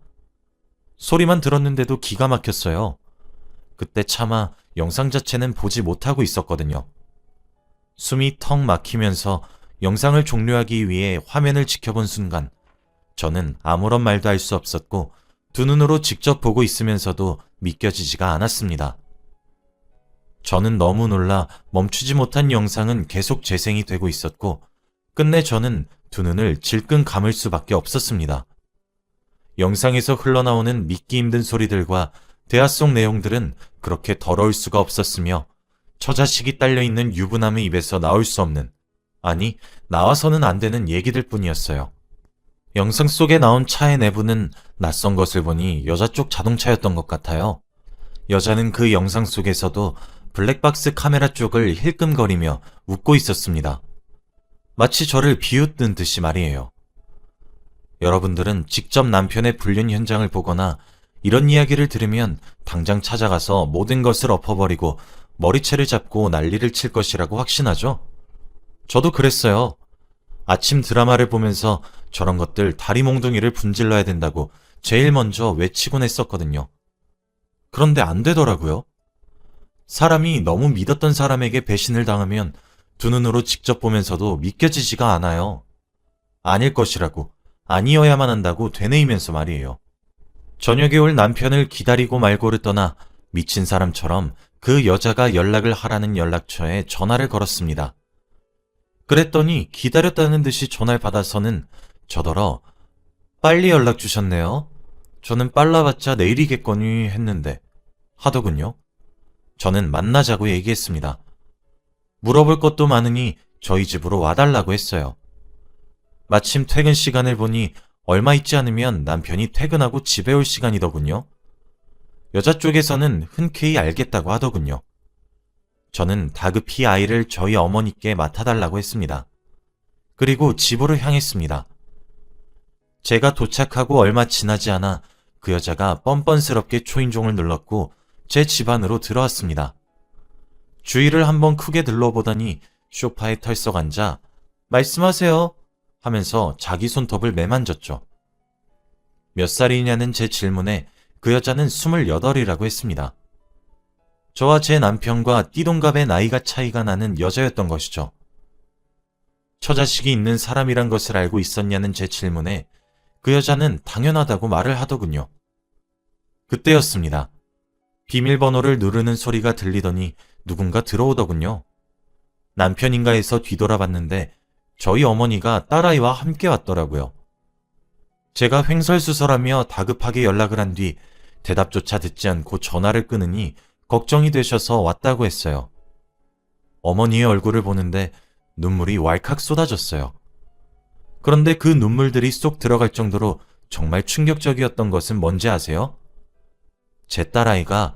소리만 들었는데도 기가 막혔어요. 그때 차마 영상 자체는 보지 못하고 있었거든요. 숨이 턱 막히면서 영상을 종료하기 위해 화면을 지켜본 순간 저는 아무런 말도 할 수 없었고 두 눈으로 직접 보고 있으면서도 믿겨지지가 않았습니다. 저는 너무 놀라 멈추지 못한 영상은 계속 재생이 되고 있었고 끝내 저는 두 눈을 질끈 감을 수밖에 없었습니다. 영상에서 흘러나오는 믿기 힘든 소리들과 대화 속 내용들은 그렇게 더러울 수가 없었으며 처자식이 딸려있는 유부남의 입에서 나올 수 없는, 아니 나와서는 안 되는 얘기들 뿐이었어요. 영상 속에 나온 차의 내부는 낯선 것을 보니 여자 쪽 자동차였던 것 같아요. 여자는 그 영상 속에서도 블랙박스 카메라 쪽을 힐끔거리며 웃고 있었습니다. 마치 저를 비웃는 듯이 말이에요. 여러분들은 직접 남편의 불륜 현장을 보거나 이런 이야기를 들으면 당장 찾아가서 모든 것을 엎어버리고 머리채를 잡고 난리를 칠 것이라고 확신하죠? 저도 그랬어요. 아침 드라마를 보면서 저런 것들 다리 몽둥이를 분질러야 된다고 제일 먼저 외치곤 했었거든요. 그런데 안 되더라고요. 사람이 너무 믿었던 사람에게 배신을 당하면 두 눈으로 직접 보면서도 믿겨지지가 않아요. 아닐 것이라고, 아니어야만 한다고 되뇌이면서 말이에요. 저녁에 올 남편을 기다리고 말고를 떠나 미친 사람처럼 그 여자가 연락을 하라는 연락처에 전화를 걸었습니다. 그랬더니 기다렸다는 듯이 전화를 받아서는 저더러 빨리 연락 주셨네요. 저는 빨라봤자 내일이겠거니 했는데 하더군요. 저는 만나자고 얘기했습니다. 물어볼 것도 많으니 저희 집으로 와달라고 했어요. 마침 퇴근 시간을 보니 얼마 있지 않으면 남편이 퇴근하고 집에 올 시간이더군요. 여자 쪽에서는 흔쾌히 알겠다고 하더군요. 저는 다급히 아이를 저희 어머니께 맡아달라고 했습니다. 그리고 집으로 향했습니다. 제가 도착하고 얼마 지나지 않아 그 여자가 뻔뻔스럽게 초인종을 눌렀고 제 집 안으로 들어왔습니다. 주위를 한번 크게 둘러보더니 소파에 털썩 앉아 말씀하세요 하면서 자기 손톱을 매만졌죠. 몇 살이냐는 제 질문에 그 여자는 28이라고 했습니다. 저와 제 남편과 띠동갑의 나이가 차이가 나는 여자였던 것이죠. 처자식이 있는 사람이란 것을 알고 있었냐는 제 질문에 그 여자는 당연하다고 말을 하더군요. 그때였습니다. 비밀번호를 누르는 소리가 들리더니 누군가 들어오더군요. 남편인가 해서 뒤돌아봤는데 저희 어머니가 딸아이와 함께 왔더라고요. 제가 횡설수설하며 다급하게 연락을 한 뒤 대답조차 듣지 않고 전화를 끊으니 걱정이 되셔서 왔다고 했어요. 어머니의 얼굴을 보는데 눈물이 왈칵 쏟아졌어요. 그런데 그 눈물들이 쏙 들어갈 정도로 정말 충격적이었던 것은 뭔지 아세요? 제 딸아이가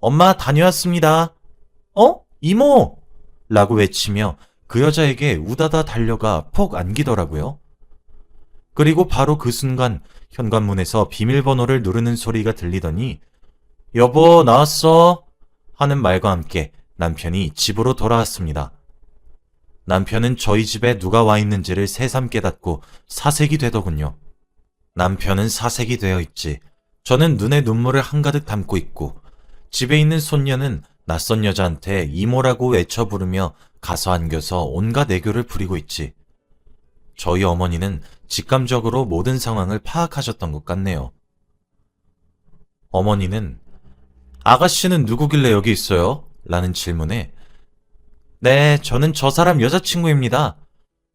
엄마 다녀왔습니다. 이모! 라고 외치며 그 여자에게 우다다 달려가 폭 안기더라고요. 그리고 바로 그 순간 현관문에서 비밀번호를 누르는 소리가 들리더니 여보 나왔어? 하는 말과 함께 남편이 집으로 돌아왔습니다. 남편은 저희 집에 누가 와 있는지를 새삼 깨닫고 사색이 되더군요. 남편은 사색이 되어 있지. 저는 눈에 눈물을 한가득 담고 있고 집에 있는 손녀는 낯선 여자한테 이모라고 외쳐 부르며 가서 안겨서 온갖 애교를 부리고 있지. 저희 어머니는 직감적으로 모든 상황을 파악하셨던 것 같네요. 어머니는 아가씨는 누구길래 여기 있어요? 라는 질문에 네, 저는 저 사람 여자친구입니다.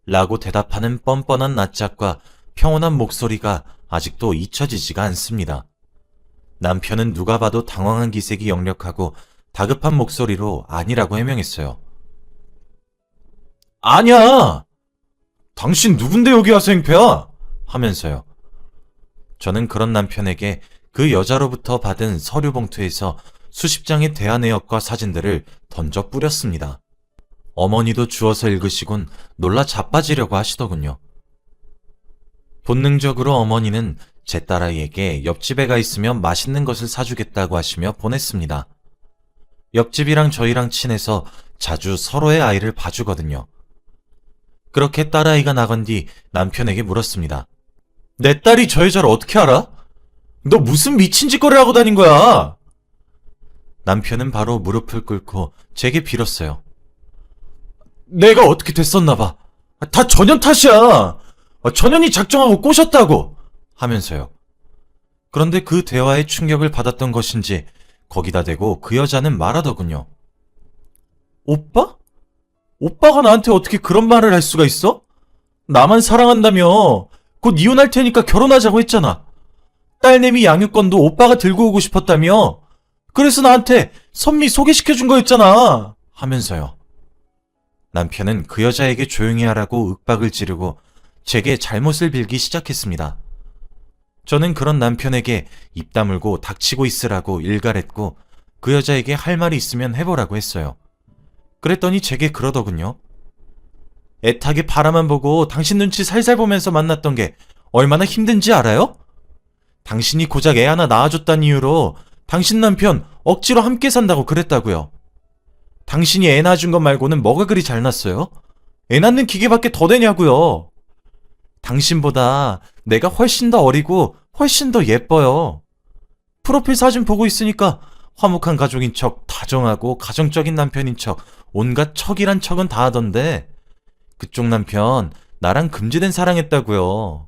라고 대답하는 뻔뻔한 낯짝과 평온한 목소리가 아직도 잊혀지지가 않습니다. 남편은 누가 봐도 당황한 기색이 역력하고 다급한 목소리로 아니라고 해명했어요. 아니야! 당신 누군데 여기 와서 행패야? 하면서요. 저는 그런 남편에게 그 여자로부터 받은 서류 봉투에서 수십 장의 대화 내역과 사진들을 던져 뿌렸습니다. 어머니도 주워서 읽으시곤 놀라 자빠지려고 하시더군요. 본능적으로 어머니는 제 딸아이에게 옆집에 가 있으면 맛있는 것을 사주겠다고 하시며 보냈습니다. 옆집이랑 저희랑 친해서 자주 서로의 아이를 봐주거든요. 그렇게 딸아이가 나간 뒤 남편에게 물었습니다. 내 딸이 저 여자를 어떻게 알아? 너 무슨 미친 짓거리를 하고 다닌 거야? 남편은 바로 무릎을 꿇고 제게 빌었어요. 내가 어떻게 됐었나 봐. 다 전현 탓이야. 전현이 작정하고 꼬셨다고. 하면서요. 그런데 그 대화에 충격을 받았던 것인지 거기다 대고 그 여자는 말하더군요. 오빠? 오빠가 나한테 어떻게 그런 말을 할 수가 있어? 나만 사랑한다며 곧 이혼할 테니까 결혼하자고 했잖아. 딸내미 양육권도 오빠가 들고 오고 싶었다며. 그래서 나한테 선미 소개시켜준 거였잖아. 하면서요. 남편은 그 여자에게 조용히 하라고 윽박을 지르고 제게 잘못을 빌기 시작했습니다. 저는 그런 남편에게 입 다물고 닥치고 있으라고 일갈했고 그 여자에게 할 말이 있으면 해보라고 했어요. 그랬더니 제게 그러더군요. 애타게 바라만 보고 당신 눈치 살살 보면서 만났던 게 얼마나 힘든지 알아요? 당신이 고작 애 하나 낳아줬다는 이유로 당신 남편 억지로 함께 산다고 그랬다고요. 당신이 애 낳아준 것 말고는 뭐가 그리 잘났어요? 애 낳는 기계밖에 더 되냐고요. 당신보다 내가 훨씬 더 어리고 훨씬 더 예뻐요. 프로필 사진 보고 있으니까 화목한 가족인 척, 다정하고 가정적인 남편인 척, 온갖 척이란 척은 다 하던데 그쪽 남편 나랑 금지된 사랑했다고요.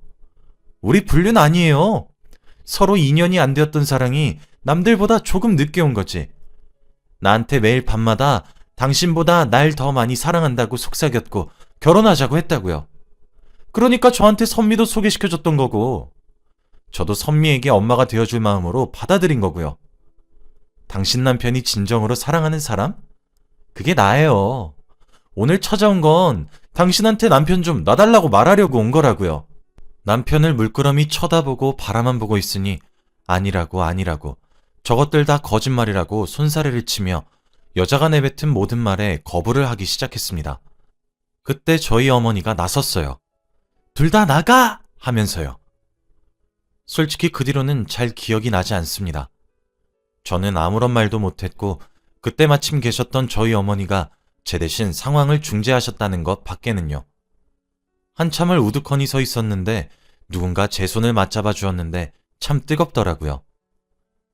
우리 불륜 아니에요. 서로 인연이 안 되었던 사랑이 남들보다 조금 늦게 온 거지. 나한테 매일 밤마다 당신보다 날 더 많이 사랑한다고 속삭였고 결혼하자고 했다고요. 그러니까 저한테 선미도 소개시켜줬던 거고 저도 선미에게 엄마가 되어줄 마음으로 받아들인 거고요. 당신 남편이 진정으로 사랑하는 사람? 그게 나예요. 오늘 찾아온 건 당신한테 남편 좀 놔달라고 말하려고 온 거라고요. 남편을 물끄러미 쳐다보고 바라만 보고 있으니 아니라고 저것들 다 거짓말이라고 손사래를 치며 여자가 내뱉은 모든 말에 거부를 하기 시작했습니다. 그때 저희 어머니가 나섰어요. 둘 다 나가! 하면서요. 솔직히 그 뒤로는 잘 기억이 나지 않습니다. 저는 아무런 말도 못했고 그때 마침 계셨던 저희 어머니가 제 대신 상황을 중재하셨다는 것 밖에는요. 한참을 우두커니 서 있었는데 누군가 제 손을 맞잡아 주었는데 참 뜨겁더라고요.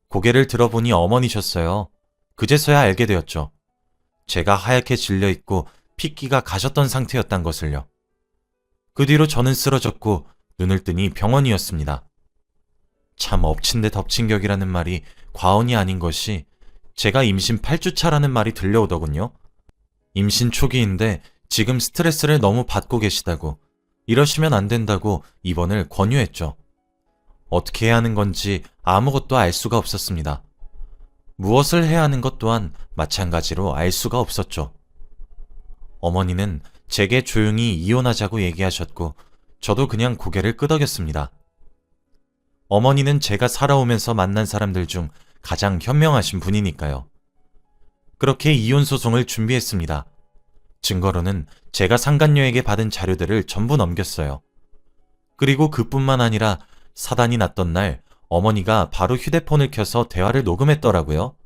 고개를 들어보니 어머니셨어요. 그제서야 알게 되었죠. 제가 하얗게 질려있고 핏기가 가셨던 상태였단 것을요. 그 뒤로 저는 쓰러졌고 눈을 뜨니 병원이었습니다. 참 엎친 데 덮친 격이라는 말이 과언이 아닌 것이 제가 임신 8주차라는 말이 들려오더군요. 임신 초기인데 지금 스트레스를 너무 받고 계시다고 이러시면 안 된다고 입원을 권유했죠. 어떻게 해야 하는 건지 아무것도 알 수가 없었습니다. 무엇을 해야 하는 것 또한 마찬가지로 알 수가 없었죠. 어머니는 제게 조용히 이혼하자고 얘기하셨고 저도 그냥 고개를 끄덕였습니다. 어머니는 제가 살아오면서 만난 사람들 중 가장 현명하신 분이니까요. 그렇게 이혼 소송을 준비했습니다. 증거로는 제가 상간녀에게 받은 자료들을 전부 넘겼어요. 그리고 그뿐만 아니라 사단이 났던 날 어머니가 바로 휴대폰을 켜서 대화를 녹음했더라고요.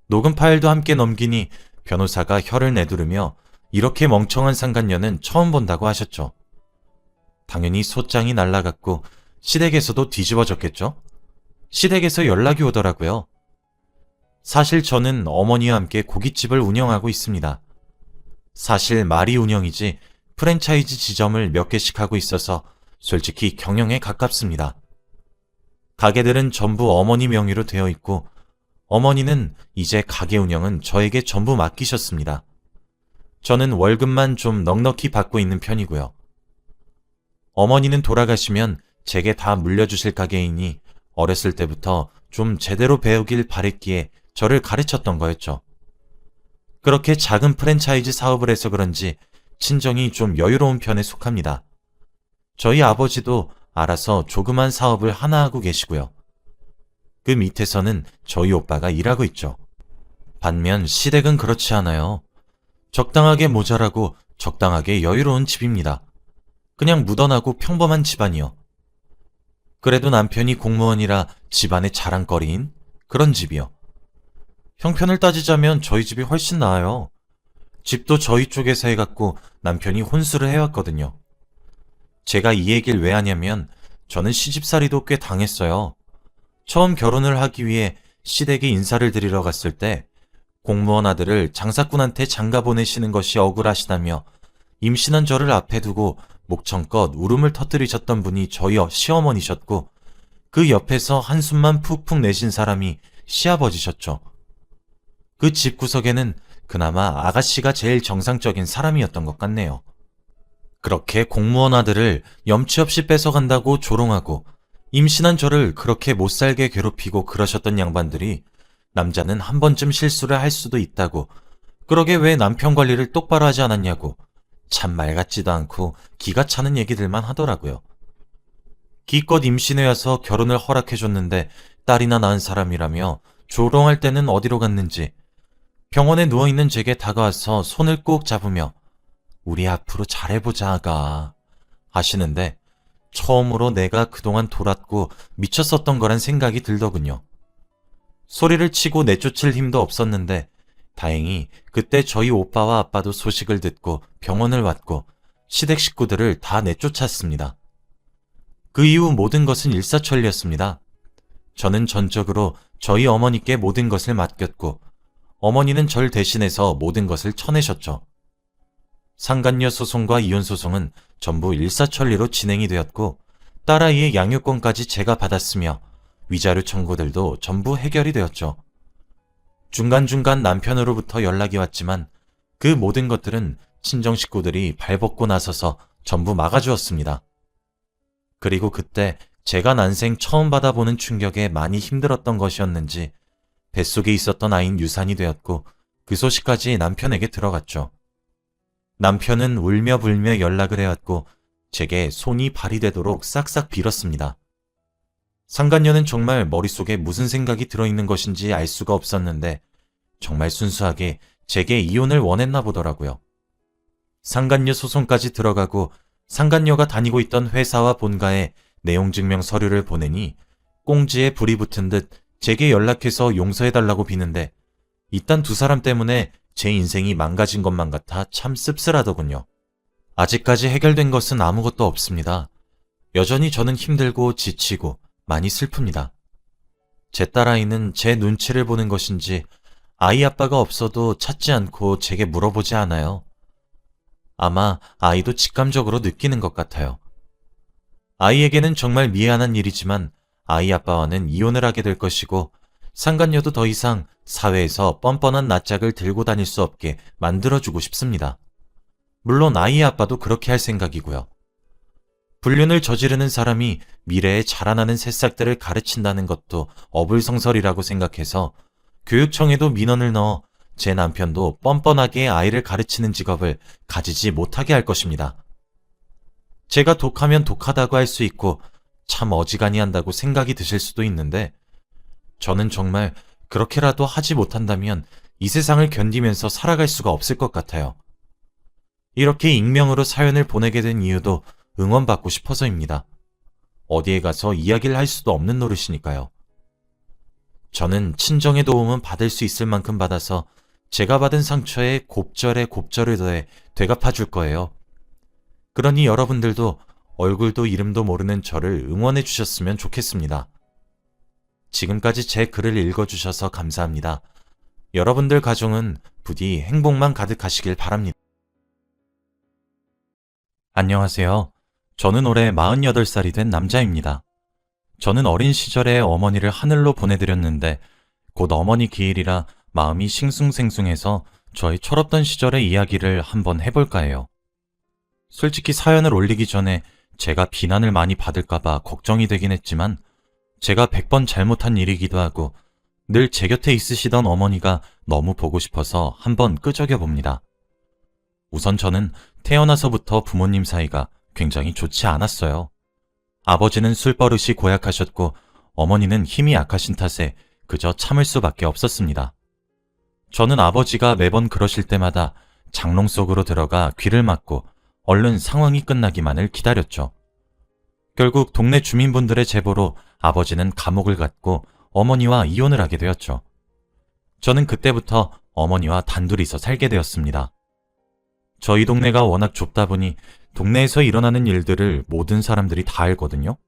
녹음 파일도 함께 넘기니 변호사가 혀를 내두르며 이렇게 멍청한 상간녀는 처음 본다고 하셨죠. 당연히 소장이 날라갔고 시댁에서도 뒤집어졌겠죠. 시댁에서 연락이 오더라고요. 사실 저는 어머니와 함께 고깃집을 운영하고 있습니다. 사실 말이 운영이지 프랜차이즈 지점을 몇 개씩 하고 있어서 솔직히 경영에 가깝습니다. 가게들은 전부 어머니 명의로 되어 있고 어머니는 이제 가게 운영은 저에게 전부 맡기셨습니다. 저는 월급만 좀 넉넉히 받고 있는 편이고요. 어머니는 돌아가시면 제게 다 물려주실 가게이니 어렸을 때부터 좀 제대로 배우길 바랬기에 저를 가르쳤던 거였죠. 그렇게 작은 프랜차이즈 사업을 해서 그런지 친정이 좀 여유로운 편에 속합니다. 저희 아버지도 알아서 조그만 사업을 하나 하고 계시고요. 그 밑에서는 저희 오빠가 일하고 있죠. 반면 시댁은 그렇지 않아요. 적당하게 모자라고 적당하게 여유로운 집입니다. 그냥 묻어나고 평범한 집안이요. 그래도 남편이 공무원이라 집안의 자랑거리인 그런 집이요. 형편을 따지자면 저희 집이 훨씬 나아요. 집도 저희 쪽에서 해갖고 남편이 혼수를 해왔거든요. 제가 이 얘기를 왜 하냐면 저는 시집살이도 꽤 당했어요. 처음 결혼을 하기 위해 시댁에 인사를 드리러 갔을 때 공무원 아들을 장사꾼한테 장가 보내시는 것이 억울하시다며 임신한 저를 앞에 두고 목청껏 울음을 터뜨리셨던 분이 저희 시어머니셨고 그 옆에서 한숨만 푹푹 내쉰 사람이 시아버지셨죠. 그 집구석에는 그나마 아가씨가 제일 정상적인 사람이었던 것 같네요. 그렇게 공무원 아들을 염치 없이 뺏어간다고 조롱하고 임신한 저를 그렇게 못살게 괴롭히고 그러셨던 양반들이 남자는 한 번쯤 실수를 할 수도 있다고, 그러게 왜 남편 관리를 똑바로 하지 않았냐고 참 말 같지도 않고 기가 차는 얘기들만 하더라고요. 기껏 임신해 와서 결혼을 허락해줬는데 딸이나 낳은 사람이라며 조롱할 때는 어디로 갔는지 병원에 누워있는 제게 다가와서 손을 꼭 잡으며 우리 앞으로 잘해보자 아가 하시는데 처음으로 내가 그동안 돌았고 미쳤었던 거란 생각이 들더군요. 소리를 치고 내쫓을 힘도 없었는데 다행히 그때 저희 오빠와 아빠도 소식을 듣고 병원을 왔고 시댁 식구들을 다 내쫓았습니다. 그 이후 모든 것은 일사천리였습니다. 저는 전적으로 저희 어머니께 모든 것을 맡겼고 어머니는 절 대신해서 모든 것을 쳐내셨죠. 상간녀 소송과 이혼 소송은 전부 일사천리로 진행이 되었고 딸아이의 양육권까지 제가 받았으며 위자료 청구들도 전부 해결이 되었죠. 중간중간 남편으로부터 연락이 왔지만 그 모든 것들은 친정 식구들이 발벗고 나서서 전부 막아주었습니다. 그리고 그때 제가 난생 처음 받아보는 충격에 많이 힘들었던 것이었는지 뱃속에 있었던 아이는 유산이 되었고 그 소식까지 남편에게 들어갔죠. 남편은 울며 불며 연락을 해왔고 제게 손이 발이 되도록 싹싹 빌었습니다. 상간녀는 정말 머릿속에 무슨 생각이 들어있는 것인지 알 수가 없었는데 정말 순수하게 제게 이혼을 원했나 보더라고요. 상간녀 소송까지 들어가고 상간녀가 다니고 있던 회사와 본가에 내용증명 서류를 보내니 꽁지에 불이 붙은 듯 제게 연락해서 용서해달라고 비는데 이딴 두 사람 때문에 제 인생이 망가진 것만 같아 참 씁쓸하더군요. 아직까지 해결된 것은 아무것도 없습니다. 여전히 저는 힘들고 지치고 많이 슬픕니다. 제 딸아이는 제 눈치를 보는 것인지 아이 아빠가 없어도 찾지 않고 제게 물어보지 않아요. 아마 아이도 직감적으로 느끼는 것 같아요. 아이에게는 정말 미안한 일이지만 아이 아빠와는 이혼을 하게 될 것이고 상간녀도 더 이상 사회에서 뻔뻔한 낯짝을 들고 다닐 수 없게 만들어주고 싶습니다. 물론 아이의 아빠도 그렇게 할 생각이고요. 불륜을 저지르는 사람이 미래에 자라나는 새싹들을 가르친다는 것도 어불성설이라고 생각해서 교육청에도 민원을 넣어 제 남편도 뻔뻔하게 아이를 가르치는 직업을 가지지 못하게 할 것입니다. 제가 독하면 독하다고 할 수 있고 참 어지간히 한다고 생각이 드실 수도 있는데 저는 정말 그렇게라도 하지 못한다면 이 세상을 견디면서 살아갈 수가 없을 것 같아요. 이렇게 익명으로 사연을 보내게 된 이유도 응원받고 싶어서입니다. 어디에 가서 이야기를 할 수도 없는 노릇이니까요. 저는 친정의 도움은 받을 수 있을 만큼 받아서 제가 받은 상처에 곱절에 곱절을 더해 되갚아 줄 거예요. 그러니 여러분들도 얼굴도 이름도 모르는 저를 응원해 주셨으면 좋겠습니다. 지금까지 제 글을 읽어주셔서 감사합니다. 여러분들 가정은 부디 행복만 가득하시길 바랍니다. 안녕하세요. 저는 올해 48살이 된 남자입니다. 저는 어린 시절에 어머니를 하늘로 보내드렸는데 곧 어머니 기일이라 마음이 싱숭생숭해서 저의 철없던 시절의 이야기를 한번 해볼까 해요. 솔직히 사연을 올리기 전에 제가 비난을 많이 받을까봐 걱정이 되긴 했지만 제가 100번 잘못한 일이기도 하고 늘 제 곁에 있으시던 어머니가 너무 보고 싶어서 한번 끄적여 봅니다. 우선 저는 태어나서부터 부모님 사이가 굉장히 좋지 않았어요. 아버지는 술버릇이 고약하셨고 어머니는 힘이 약하신 탓에 그저 참을 수밖에 없었습니다. 저는 아버지가 매번 그러실 때마다 장롱 속으로 들어가 귀를 막고 얼른 상황이 끝나기만을 기다렸죠. 결국 동네 주민분들의 제보로 아버지는 감옥을 갔고 어머니와 이혼을 하게 되었죠. 저는 그때부터 어머니와 단둘이서 살게 되었습니다. 저희 동네가 워낙 좁다 보니 동네에서 일어나는 일들을 모든 사람들이 다 알거든요.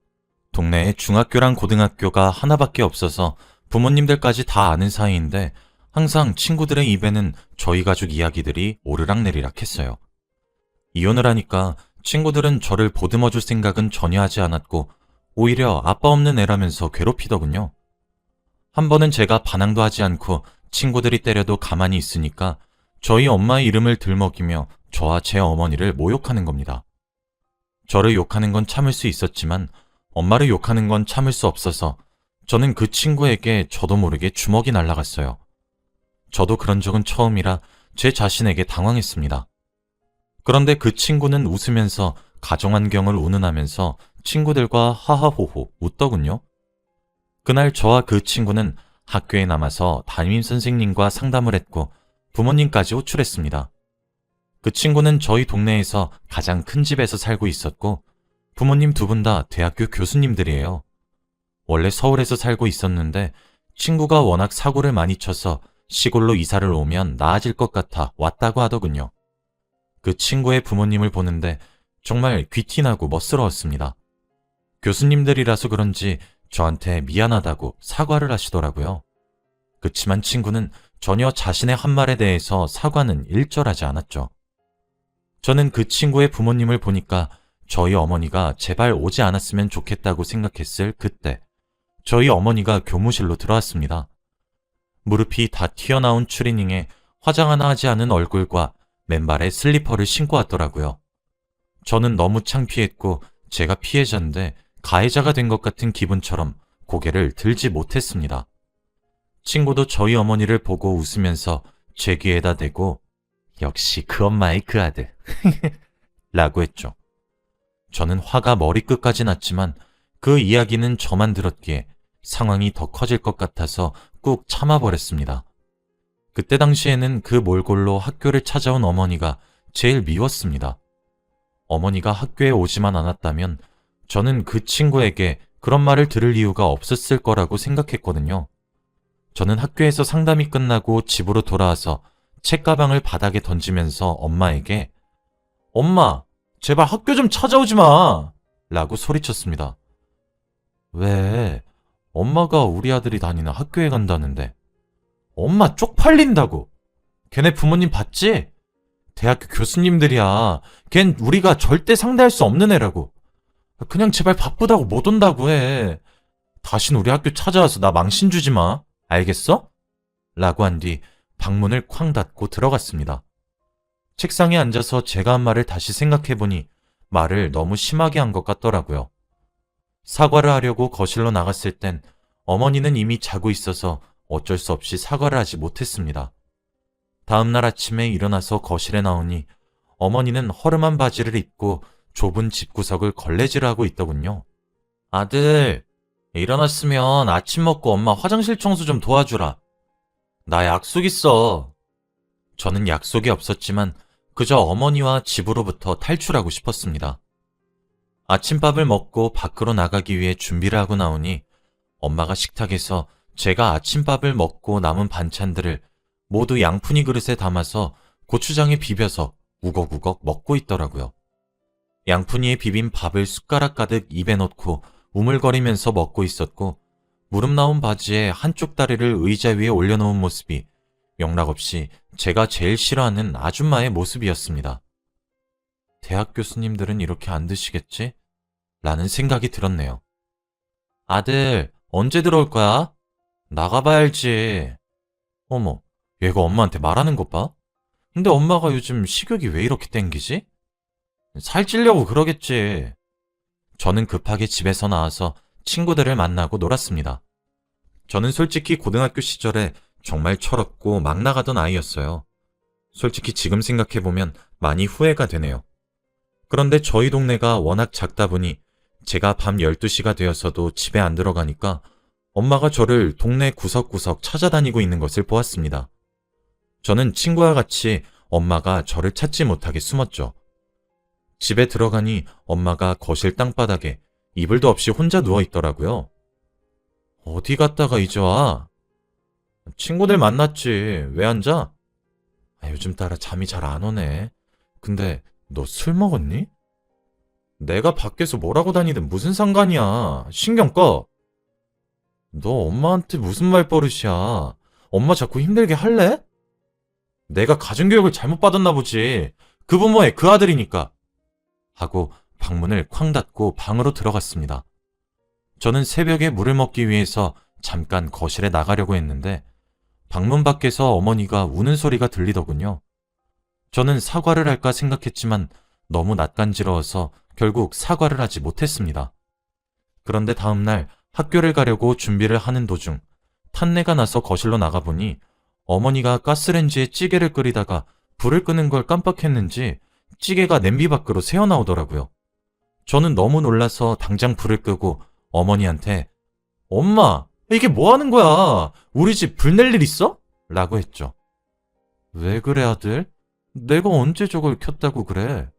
동네에 중학교랑 고등학교가 하나밖에 없어서 부모님들까지 다 아는 사이인데 항상 친구들의 입에는 저희 가족 이야기들이 오르락내리락 했어요. 이혼을 하니까 친구들은 저를 보듬어줄 생각은 전혀 하지 않았고 오히려 아빠 없는 애라면서 괴롭히더군요. 한 번은 제가 반항도 하지 않고 친구들이 때려도 가만히 있으니까 저희 엄마의 이름을 들먹이며 저와 제 어머니를 모욕하는 겁니다. 저를 욕하는 건 참을 수 있었지만 엄마를 욕하는 건 참을 수 없어서 저는 그 친구에게 저도 모르게 주먹이 날아갔어요. 저도 그런 적은 처음이라 제 자신에게 당황했습니다. 그런데 그 친구는 웃으면서 가정환경을 운운하면서 친구들과 하하호호 웃더군요. 그날 저와 그 친구는 학교에 남아서 담임선생님과 상담을 했고 부모님까지 호출했습니다. 그 친구는 저희 동네에서 가장 큰 집에서 살고 있었고 부모님 두 분 다 대학교 교수님들이에요. 원래 서울에서 살고 있었는데 친구가 워낙 사고를 많이 쳐서 시골로 이사를 오면 나아질 것 같아 왔다고 하더군요. 그 친구의 부모님을 보는데 정말 귀티나고 멋스러웠습니다. 교수님들이라서 그런지 저한테 미안하다고 사과를 하시더라고요. 그치만 친구는 전혀 자신의 한 말에 대해서 사과는 일절하지 않았죠. 저는 그 친구의 부모님을 보니까 저희 어머니가 제발 오지 않았으면 좋겠다고 생각했을 그때 저희 어머니가 교무실로 들어왔습니다. 무릎이 다 튀어나온 추리닝에 화장 하나 하지 않은 얼굴과 맨발에 슬리퍼를 신고 왔더라고요. 저는 너무 창피했고 제가 피해자인데 가해자가 된 것 같은 기분처럼 고개를 들지 못했습니다. 친구도 저희 어머니를 보고 웃으면서 제 귀에다 대고 역시 그 엄마의 그 아들 라고 했죠. 저는 화가 머리끝까지 났지만 그 이야기는 저만 들었기에 상황이 더 커질 것 같아서 꾹 참아버렸습니다. 그때 당시에는 그 몰골로 학교를 찾아온 어머니가 제일 미웠습니다. 어머니가 학교에 오지만 않았다면 저는 그 친구에게 그런 말을 들을 이유가 없었을 거라고 생각했거든요. 저는 학교에서 상담이 끝나고 집으로 돌아와서 책가방을 바닥에 던지면서 엄마에게 엄마, 제발 학교 좀 찾아오지 마! 라고 소리쳤습니다. 왜? 엄마가 우리 아들이 다니는 학교에 간다는데. 엄마 쪽팔린다고. 걔네 부모님 봤지? 대학교 교수님들이야. 걘 우리가 절대 상대할 수 없는 애라고. 그냥 제발 바쁘다고 못 온다고 해. 다신 우리 학교 찾아와서 나 망신 주지 마. 알겠어? 라고 한 뒤 방문을 쾅 닫고 들어갔습니다. 책상에 앉아서 제가 한 말을 다시 생각해보니 말을 너무 심하게 한 것 같더라고요. 사과를 하려고 거실로 나갔을 땐 어머니는 이미 자고 있어서 어쩔 수 없이 사과를 하지 못했습니다. 다음날 아침에 일어나서 거실에 나오니 어머니는 허름한 바지를 입고 좁은 집구석을 걸레질하고 있더군요. 아들, 일어났으면 아침 먹고 엄마 화장실 청소 좀 도와주라. 나 약속 있어. 저는 약속이 없었지만 그저 어머니와 집으로부터 탈출하고 싶었습니다. 아침밥을 먹고 밖으로 나가기 위해 준비를 하고 나오니 엄마가 식탁에서 제가 아침밥을 먹고 남은 반찬들을 모두 양푼이 그릇에 담아서 고추장에 비벼서 우걱우걱 먹고 있더라고요. 양푼이에 비빈 밥을 숟가락 가득 입에 넣고 우물거리면서 먹고 있었고 무릎 나온 바지에 한쪽 다리를 의자 위에 올려놓은 모습이 영락없이 제가 제일 싫어하는 아줌마의 모습이었습니다. 대학 교수님들은 이렇게 안 드시겠지? 라는 생각이 들었네요. 아들, 언제 들어올 거야? 나가봐야 알지. 어머, 얘가 엄마한테 말하는 것 봐. 근데 엄마가 요즘 식욕이 왜 이렇게 땡기지? 살찌려고 그러겠지. 저는 급하게 집에서 나와서 친구들을 만나고 놀았습니다. 저는 솔직히 고등학교 시절에 정말 철없고 막 나가던 아이였어요. 솔직히 지금 생각해보면 많이 후회가 되네요. 그런데 저희 동네가 워낙 작다 보니 제가 밤 12시가 되어서도 집에 안 들어가니까 엄마가 저를 동네 구석구석 찾아다니고 있는 것을 보았습니다. 저는 친구와 같이 엄마가 저를 찾지 못하게 숨었죠. 집에 들어가니 엄마가 거실 땅바닥에 이불도 없이 혼자 누워있더라고요. 어디 갔다가 이제 와? 친구들 만났지. 왜 앉아? 요즘 따라 잠이 잘 안 오네. 근데 너 술 먹었니? 내가 밖에서 뭐라고 다니든 무슨 상관이야. 신경 꺼. 너 엄마한테 무슨 말버릇이야. 엄마 자꾸 힘들게 할래? 내가 가정교육을 잘못 받았나 보지. 그 부모의 그 아들이니까. 하고 방문을 쾅 닫고 방으로 들어갔습니다. 저는 새벽에 물을 먹기 위해서 잠깐 거실에 나가려고 했는데 방문 밖에서 어머니가 우는 소리가 들리더군요. 저는 사과를 할까 생각했지만 너무 낯간지러워서 결국 사과를 하지 못했습니다. 그런데 다음날 학교를 가려고 준비를 하는 도중 탄내가 나서 거실로 나가보니 어머니가 가스레인지에 찌개를 끓이다가 불을 끄는 걸 깜빡했는지 찌개가 냄비 밖으로 새어나오더라고요. 저는 너무 놀라서 당장 불을 끄고 어머니한테 엄마, 이게 뭐 하는 거야? 우리 집 불 낼 일 있어? 라고 했죠. 왜 그래, 아들? 내가 언제 저걸 켰다고 그래?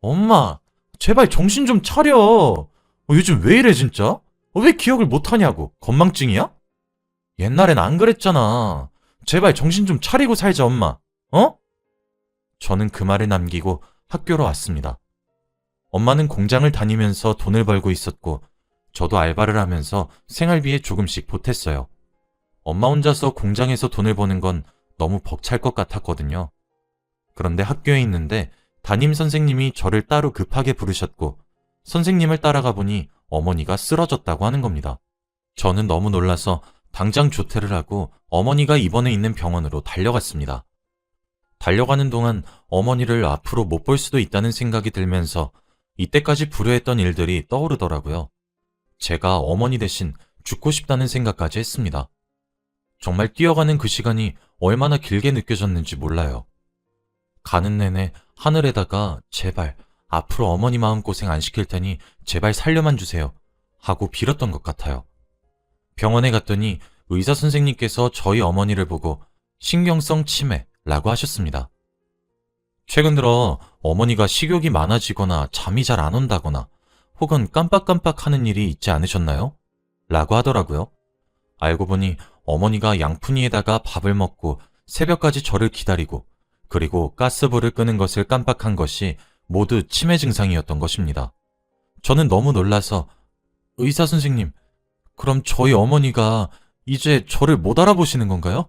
엄마, 제발 정신 좀 차려. 요즘 왜 이래, 진짜? 왜 기억을 못하냐고. 건망증이야? 옛날엔 안 그랬잖아. 제발 정신 좀 차리고 살자, 엄마. 어? 저는 그 말을 남기고 학교로 왔습니다. 엄마는 공장을 다니면서 돈을 벌고 있었고, 저도 알바를 하면서 생활비에 조금씩 보탰어요. 엄마 혼자서 공장에서 돈을 버는 건 너무 벅찰 것 같았거든요. 그런데 학교에 있는데 담임 선생님이 저를 따로 급하게 부르셨고, 선생님을 따라가 보니 어머니가 쓰러졌다고 하는 겁니다. 저는 너무 놀라서 당장 조퇴를 하고 어머니가 입원해 있는 병원으로 달려갔습니다. 달려가는 동안 어머니를 앞으로 못 볼 수도 있다는 생각이 들면서 이때까지 불효했던 일들이 떠오르더라고요. 제가 어머니 대신 죽고 싶다는 생각까지 했습니다. 정말 뛰어가는 그 시간이 얼마나 길게 느껴졌는지 몰라요. 가는 내내 하늘에다가 제발 앞으로 어머니 마음고생 안 시킬 테니 제발 살려만 주세요 하고 빌었던 것 같아요. 병원에 갔더니 의사 선생님께서 저희 어머니를 보고 신경성 치매라고 하셨습니다. 최근 들어 어머니가 식욕이 많아지거나 잠이 잘 안 온다거나 혹은 깜빡깜빡 하는 일이 있지 않으셨나요? 라고 하더라고요. 알고 보니 어머니가 양푼이에다가 밥을 먹고 새벽까지 저를 기다리고 그리고 가스불을 끄는 것을 깜빡한 것이 모두 치매 증상이었던 것입니다. 저는 너무 놀라서 의사 선생님, 그럼 저희 어머니가 이제 저를 못 알아보시는 건가요?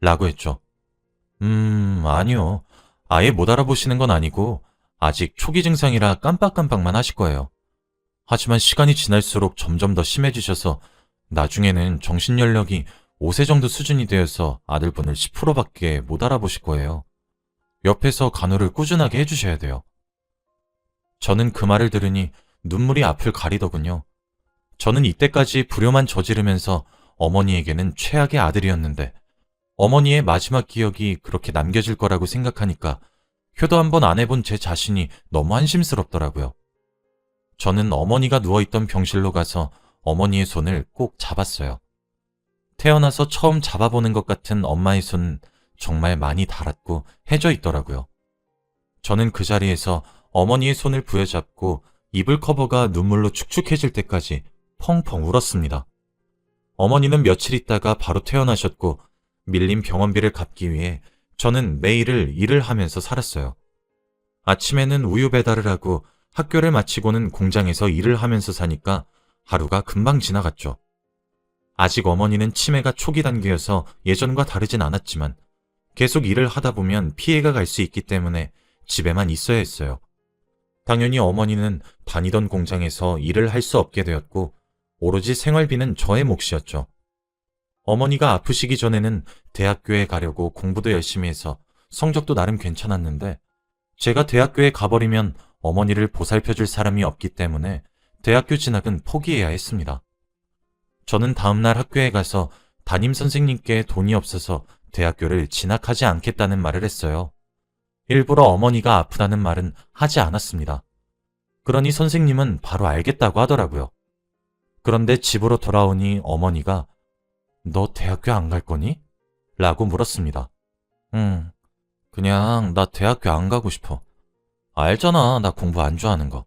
라고 했죠. 아니요. 아예 못 알아보시는 건 아니고 아직 초기 증상이라 깜빡깜빡만 하실 거예요. 하지만 시간이 지날수록 점점 더 심해지셔서 나중에는 정신연령이 5세 정도 수준이 되어서 아들분을 10%밖에 못 알아보실 거예요. 옆에서 간호를 꾸준하게 해주셔야 돼요. 저는 그 말을 들으니 눈물이 앞을 가리더군요. 저는 이때까지 불효만 저지르면서 어머니에게는 최악의 아들이었는데 어머니의 마지막 기억이 그렇게 남겨질 거라고 생각하니까 효도 한 번 안 해본 제 자신이 너무 한심스럽더라고요. 저는 어머니가 누워있던 병실로 가서 어머니의 손을 꼭 잡았어요. 태어나서 처음 잡아보는 것 같은 엄마의 손은 정말 많이 닳았고 해져 있더라고요. 저는 그 자리에서 어머니의 손을 부여잡고 이불 커버가 눈물로 축축해질 때까지 펑펑 울었습니다. 어머니는 며칠 있다가 바로 퇴원하셨고 밀린 병원비를 갚기 위해 저는 매일을 일을 하면서 살았어요. 아침에는 우유 배달을 하고 학교를 마치고는 공장에서 일을 하면서 사니까 하루가 금방 지나갔죠. 아직 어머니는 치매가 초기 단계여서 예전과 다르진 않았지만 계속 일을 하다 보면 피해가 갈 수 있기 때문에 집에만 있어야 했어요. 당연히 어머니는 다니던 공장에서 일을 할 수 없게 되었고 오로지 생활비는 저의 몫이었죠. 어머니가 아프시기 전에는 대학교에 가려고 공부도 열심히 해서 성적도 나름 괜찮았는데 제가 대학교에 가버리면 어머니를 보살펴줄 사람이 없기 때문에 대학교 진학은 포기해야 했습니다. 저는 다음날 학교에 가서 담임 선생님께 돈이 없어서 대학교를 진학하지 않겠다는 말을 했어요. 일부러 어머니가 아프다는 말은 하지 않았습니다. 그러니 선생님은 바로 알겠다고 하더라고요. 그런데 집으로 돌아오니 어머니가 너 대학교 안 갈 거니? 라고 물었습니다. 그냥 나 대학교 안 가고 싶어. 알잖아, 나 공부 안 좋아하는 거.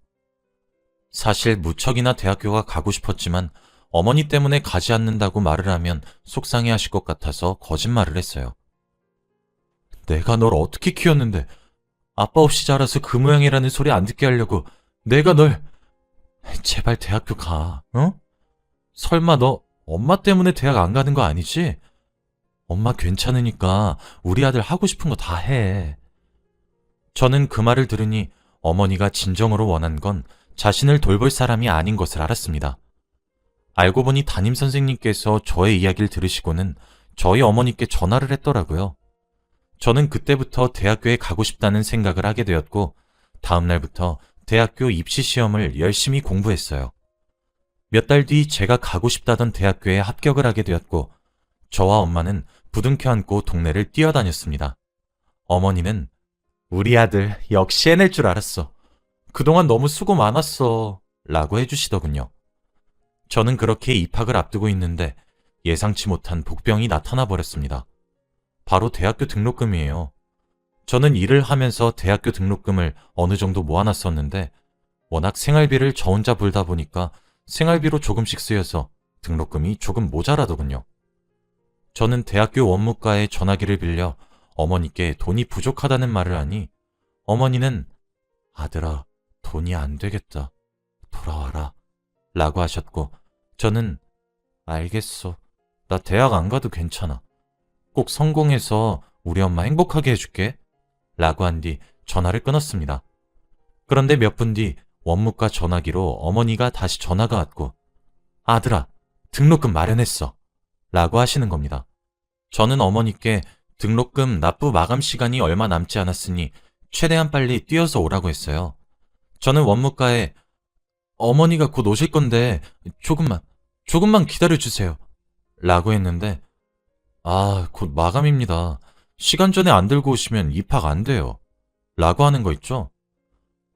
사실 무척이나 대학교가 가고 싶었지만 어머니 때문에 가지 않는다고 말을 하면 속상해 하실 것 같아서 거짓말을 했어요. 내가 널 어떻게 키웠는데 아빠 없이 자라서 그 모양이라는 소리 안 듣게 하려고 내가 널... 제발 대학교 가, 응? 설마 너 엄마 때문에 대학 안 가는 거 아니지? 엄마 괜찮으니까 우리 아들 하고 싶은 거 다 해. 저는 그 말을 들으니 어머니가 진정으로 원한 건 자신을 돌볼 사람이 아닌 것을 알았습니다. 알고 보니 담임선생님께서 저의 이야기를 들으시고는 저희 어머니께 전화를 했더라고요. 저는 그때부터 대학교에 가고 싶다는 생각을 하게 되었고, 다음날부터 대학교 입시 시험을 열심히 공부했어요. 몇 달 뒤 제가 가고 싶다던 대학교에 합격을 하게 되었고, 저와 엄마는 부둥켜 안고 동네를 뛰어다녔습니다. 어머니는 우리 아들 역시 해낼 줄 알았어. 그동안 너무 수고 많았어. 라고 해주시더군요. 저는 그렇게 입학을 앞두고 있는데 예상치 못한 복병이 나타나 버렸습니다. 바로 대학교 등록금이에요. 저는 일을 하면서 대학교 등록금을 어느 정도 모아놨었는데 워낙 생활비를 저 혼자 불다 보니까 생활비로 조금씩 쓰여서 등록금이 조금 모자라더군요. 저는 대학교 원무과에 전화기를 빌려 어머니께 돈이 부족하다는 말을 하니 어머니는 아들아, 돈이 안 되겠다. 돌아와라. 라고 하셨고 저는 알겠어. 나 대학 안 가도 괜찮아. 꼭 성공해서 우리 엄마 행복하게 해줄게. 라고 한 뒤 전화를 끊었습니다. 그런데 몇 분 뒤 원무과 전화기로 어머니가 다시 전화가 왔고 아들아, 등록금 마련했어. 라고 하시는 겁니다. 저는 어머니께 등록금 납부 마감 시간이 얼마 남지 않았으니 최대한 빨리 뛰어서 오라고 했어요. 저는 원무과에 어머니가 곧 오실 건데 조금만 기다려주세요. 라고 했는데 곧 마감입니다. 시간 전에 안 들고 오시면 입학 안 돼요. 라고 하는 거 있죠?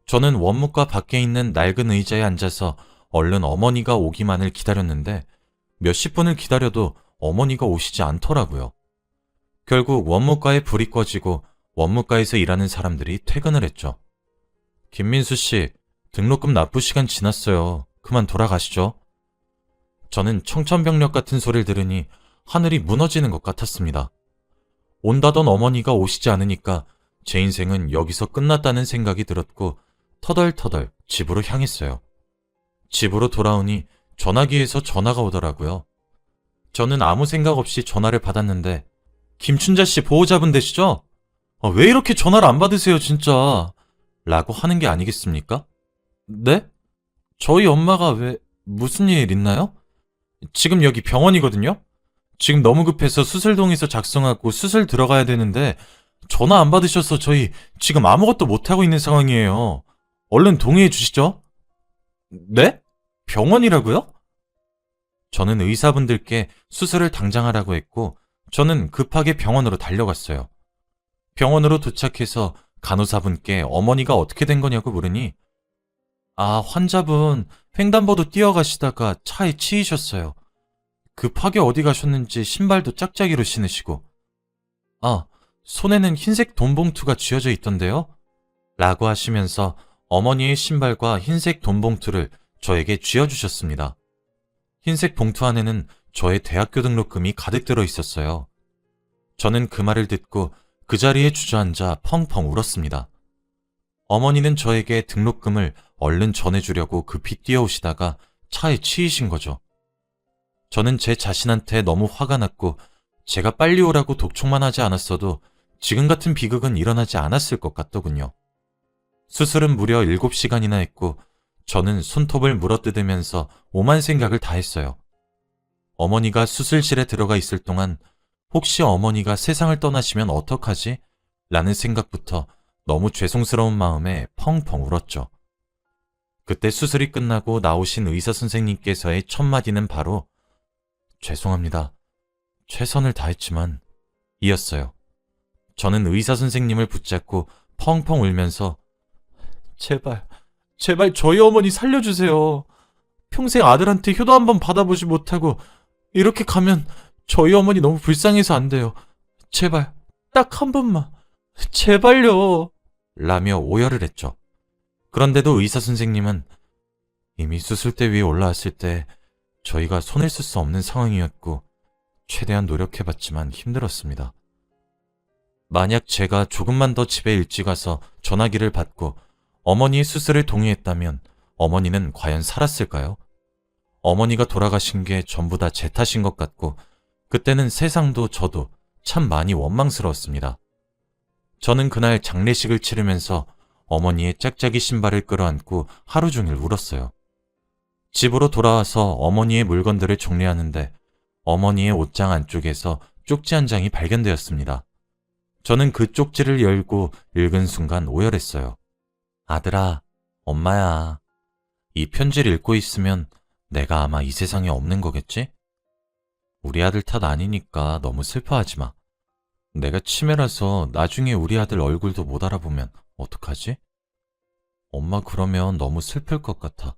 저는 원무과 밖에 있는 낡은 의자에 앉아서 얼른 어머니가 오기만을 기다렸는데 몇십 분을 기다려도 어머니가 오시지 않더라고요. 결국 원무과에 불이 꺼지고 원무과에서 일하는 사람들이 퇴근을 했죠. 김민수 씨, 등록금 납부 시간 지났어요. 그만 돌아가시죠. 저는 청천벽력 같은 소리를 들으니 하늘이 무너지는 것 같았습니다. 온다던 어머니가 오시지 않으니까 제 인생은 여기서 끝났다는 생각이 들었고 터덜터덜 집으로 향했어요. 집으로 돌아오니 전화기에서 전화가 오더라고요. 저는 아무 생각 없이 전화를 받았는데 김춘자 씨 보호자분 되시죠? 왜 이렇게 전화를 안 받으세요 진짜? 라고 하는 게 아니겠습니까? 네? 저희 엄마가 왜 무슨 일 있나요? 지금 여기 병원이거든요? 지금 너무 급해서 수술동에서 작성하고 수술 들어가야 되는데 전화 안 받으셔서 저희 지금 아무것도 못하고 있는 상황이에요. 얼른 동의해 주시죠. 네? 병원이라고요? 저는 의사분들께 수술을 당장 하라고 했고 저는 급하게 병원으로 달려갔어요. 병원으로 도착해서 간호사분께 어머니가 어떻게 된 거냐고 물으니 환자분 횡단보도 뛰어가시다가 차에 치이셨어요. 급하게 어디 가셨는지 신발도 짝짝이로 신으시고 손에는 흰색 돈봉투가 쥐어져 있던데요? 라고 하시면서 어머니의 신발과 흰색 돈봉투를 저에게 쥐어주셨습니다. 흰색 봉투 안에는 저의 대학교 등록금이 가득 들어 있었어요. 저는 그 말을 듣고 그 자리에 주저앉아 펑펑 울었습니다. 어머니는 저에게 등록금을 얼른 전해주려고 급히 뛰어오시다가 차에 치이신 거죠. 저는 제 자신한테 너무 화가 났고 제가 빨리 오라고 독촉만 하지 않았어도 지금 같은 비극은 일어나지 않았을 것 같더군요. 수술은 무려 7시간이나 했고 저는 손톱을 물어뜯으면서 오만 생각을 다 했어요. 어머니가 수술실에 들어가 있을 동안 혹시 어머니가 세상을 떠나시면 어떡하지? 라는 생각부터 너무 죄송스러운 마음에 펑펑 울었죠. 그때 수술이 끝나고 나오신 의사 선생님께서의 첫 마디는 바로 죄송합니다. 최선을 다했지만 이었어요. 저는 의사 선생님을 붙잡고 펑펑 울면서 제발 저희 어머니 살려주세요. 평생 아들한테 효도 한번 받아보지 못하고 이렇게 가면 저희 어머니 너무 불쌍해서 안 돼요. 제발 딱 한 번만 제발요. 라며 오열을 했죠. 그런데도 의사 선생님은 이미 수술대 위에 올라왔을 때 저희가 손을 쓸 수 없는 상황이었고 최대한 노력해봤지만 힘들었습니다. 만약 제가 조금만 더 집에 일찍 와서 전화기를 받고 어머니의 수술을 동의했다면 어머니는 과연 살았을까요? 어머니가 돌아가신 게 전부 다 제 탓인 것 같고 그때는 세상도 저도 참 많이 원망스러웠습니다. 저는 그날 장례식을 치르면서 어머니의 짝짝이 신발을 끌어안고 하루 종일 울었어요. 집으로 돌아와서 어머니의 물건들을 정리하는데 어머니의 옷장 안쪽에서 쪽지 한 장이 발견되었습니다. 저는 그 쪽지를 열고 읽은 순간 오열했어요. 아들아, 엄마야. 이 편지를 읽고 있으면 내가 아마 이 세상에 없는 거겠지? 우리 아들 탓 아니니까 너무 슬퍼하지 마. 내가 치매라서 나중에 우리 아들 얼굴도 못 알아보면 어떡하지? 엄마 그러면 너무 슬플 것 같아.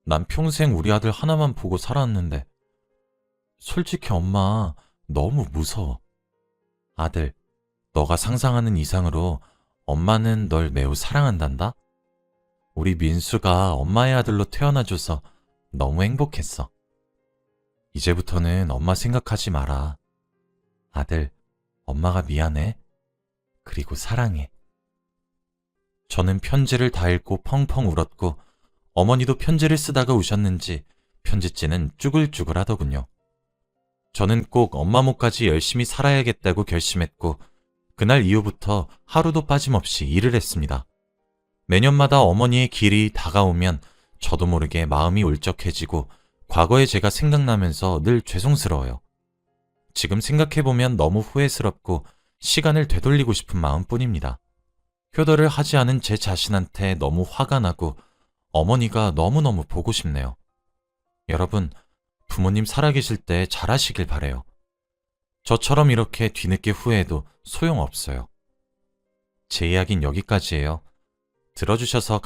난 평생 우리 아들 하나만 보고 살았는데 솔직히 엄마 너무 무서워. 아들, 너가 상상하는 이상으로 엄마는 널 매우 사랑한단다? 우리 민수가 엄마의 아들로 태어나줘서 너무 행복했어. 이제부터는 엄마 생각하지 마라. 아들, 엄마가 미안해. 그리고 사랑해. 저는 편지를 다 읽고 펑펑 울었고 어머니도 편지를 쓰다가 우셨는지 편지지는 쭈글쭈글 하더군요. 저는 꼭 엄마 목까지 열심히 살아야겠다고 결심했고 그날 이후부터 하루도 빠짐없이 일을 했습니다. 매년마다 어머니의 길이 다가오면 저도 모르게 마음이 울적해지고 과거의 제가 생각나면서 늘 죄송스러워요. 지금 생각해보면 너무 후회스럽고 시간을 되돌리고 싶은 마음뿐입니다. 효도를 하지 않은 제 자신한테 너무 화가 나고 어머니가 너무너무 보고 싶네요. 여러분, 부모님 살아계실 때 잘하시길 바래요. 저처럼 이렇게 뒤늦게 후회해도 소용없어요. 제 이야기는 여기까지예요. 들어주셔서